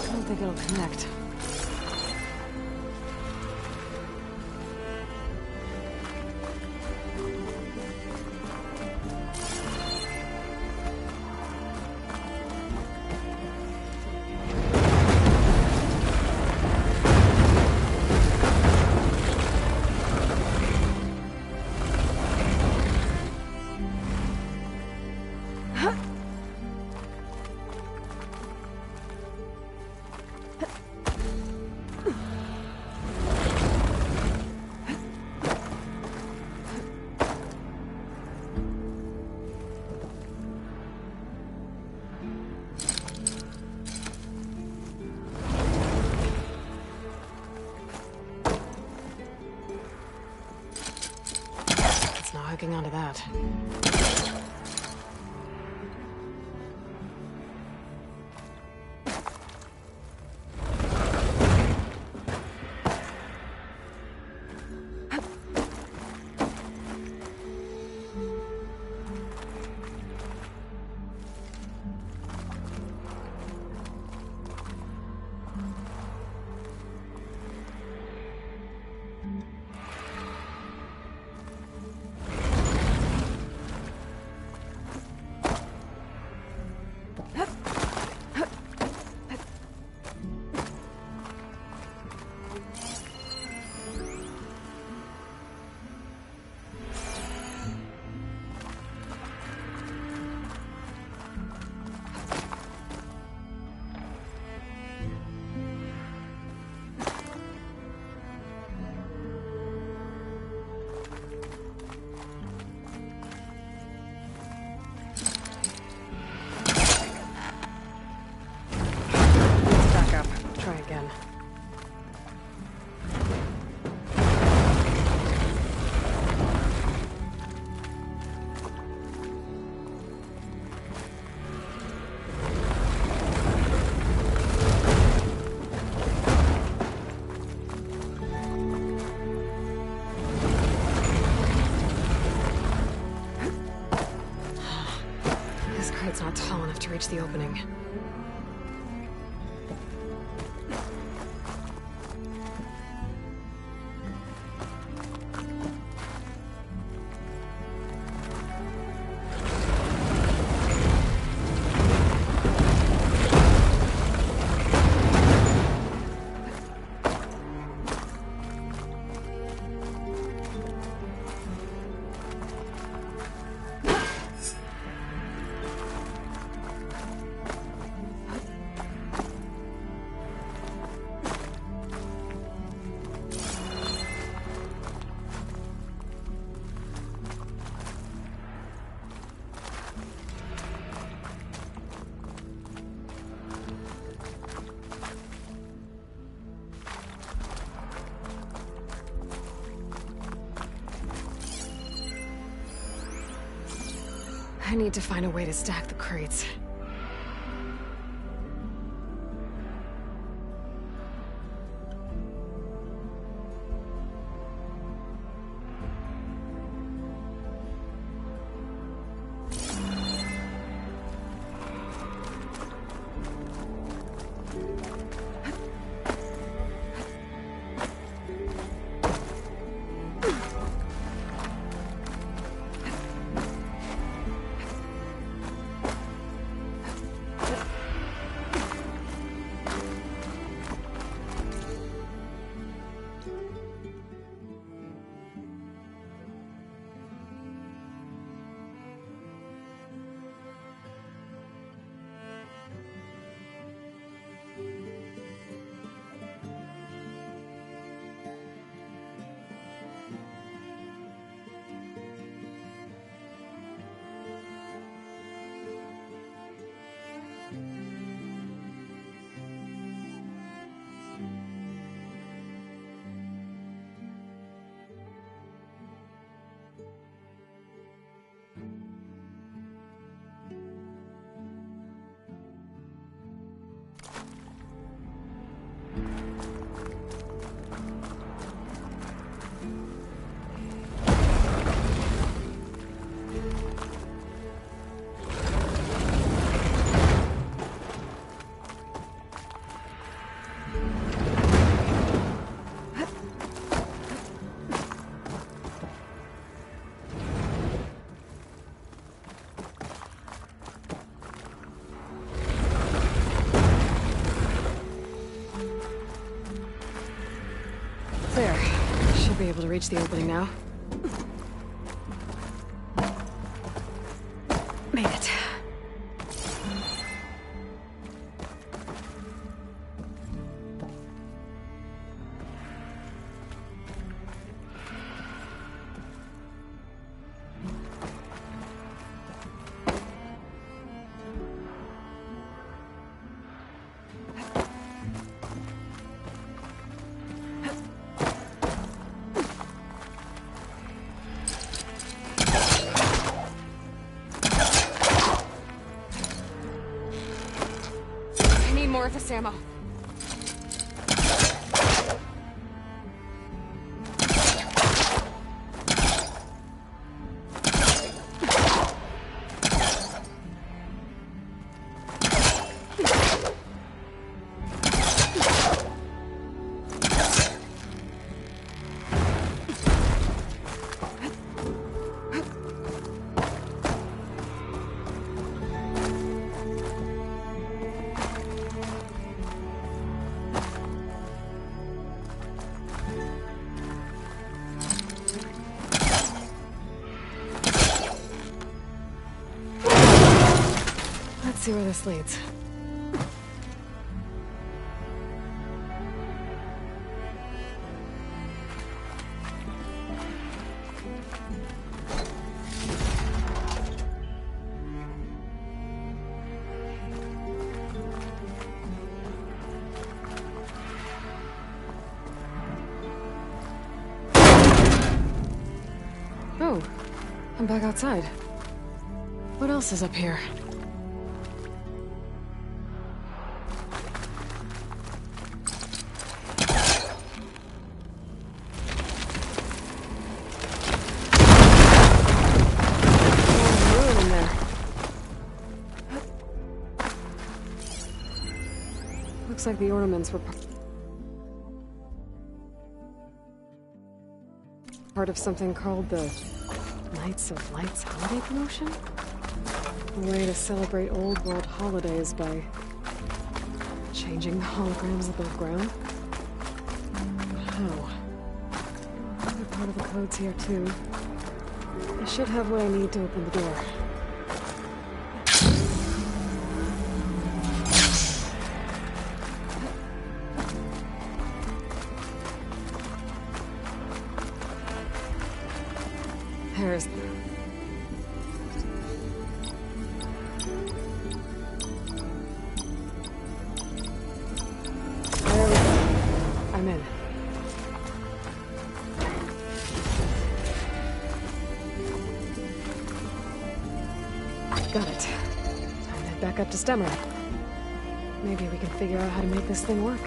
I don't think it'll connect. Hooking onto that. again. This crate's not tall enough to reach the opening. I need to find a way to stack the crates. There. Should be able to reach the opening now. Made it. More of this ammo. Let's see where this leads. I'm back outside. What else is up here? Looks like the ornaments were part of something called the Knights of Lights holiday promotion? A way to celebrate old world holidays by changing the holograms above ground? Oh. They're part of the codes here too. I should have what I need to open the door. There's... There we go. I'm in. Got it. Time to head back up to Stemmer. Maybe we can figure out how to make this thing work.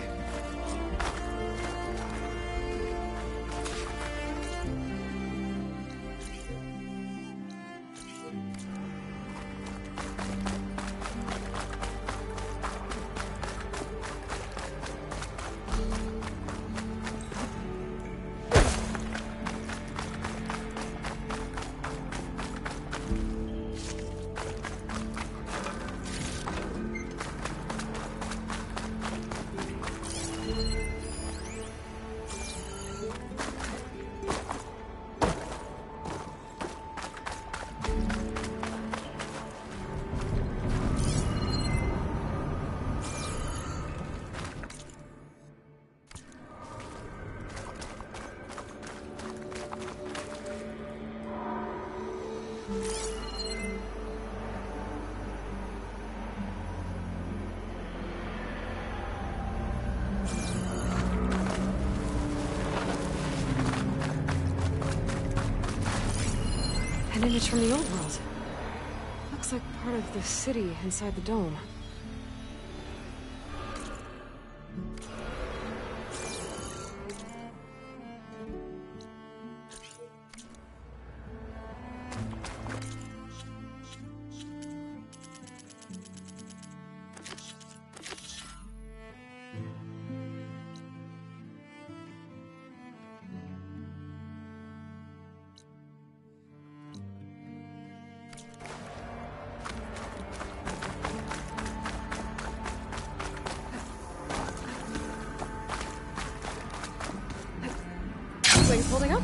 An image from the old world. Looks like part of the city inside the dome. Things holding up?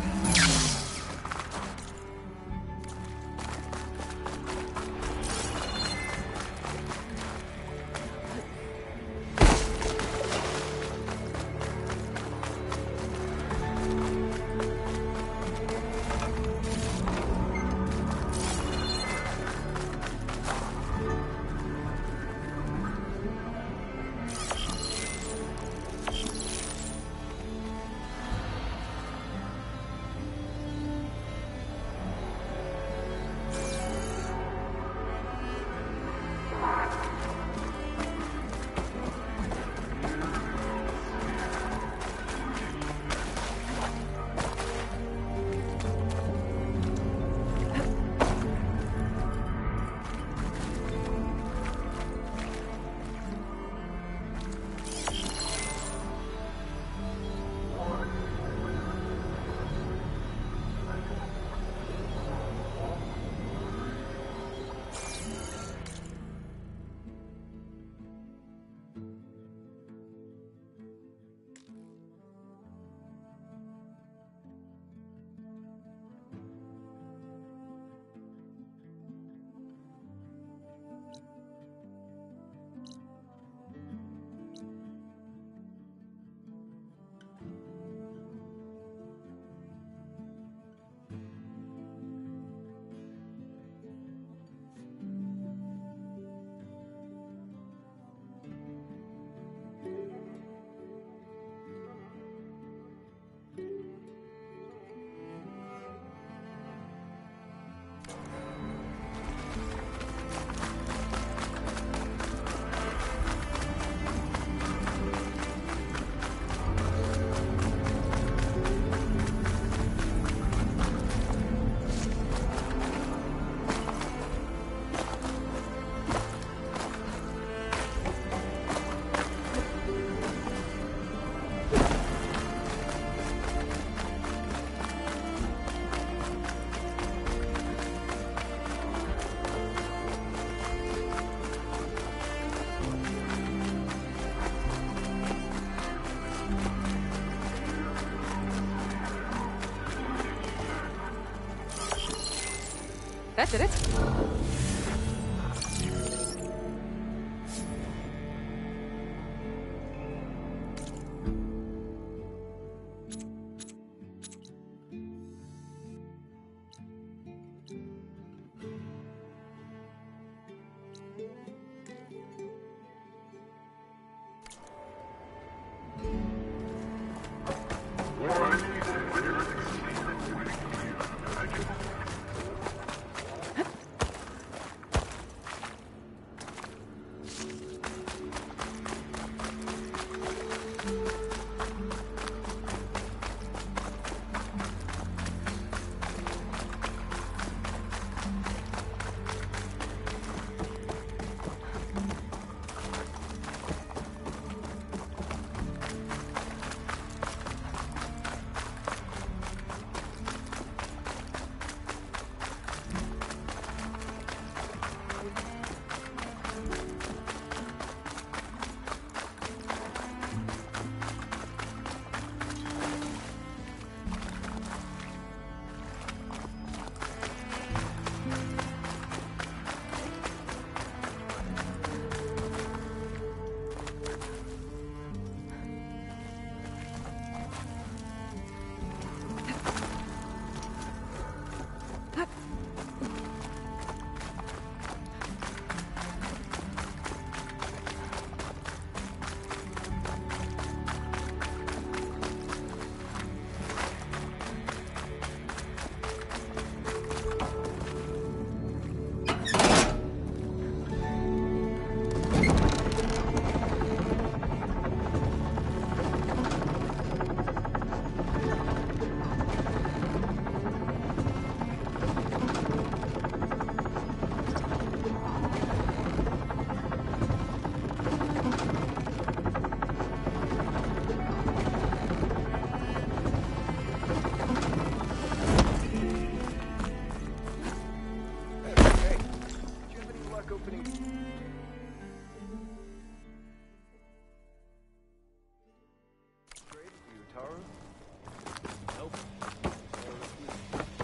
That did it.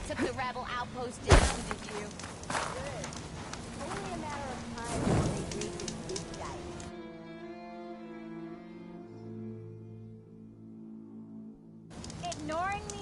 Took the rebel outpost down, did you? Good. Only a matter of time before they reach this big dike. Ignoring me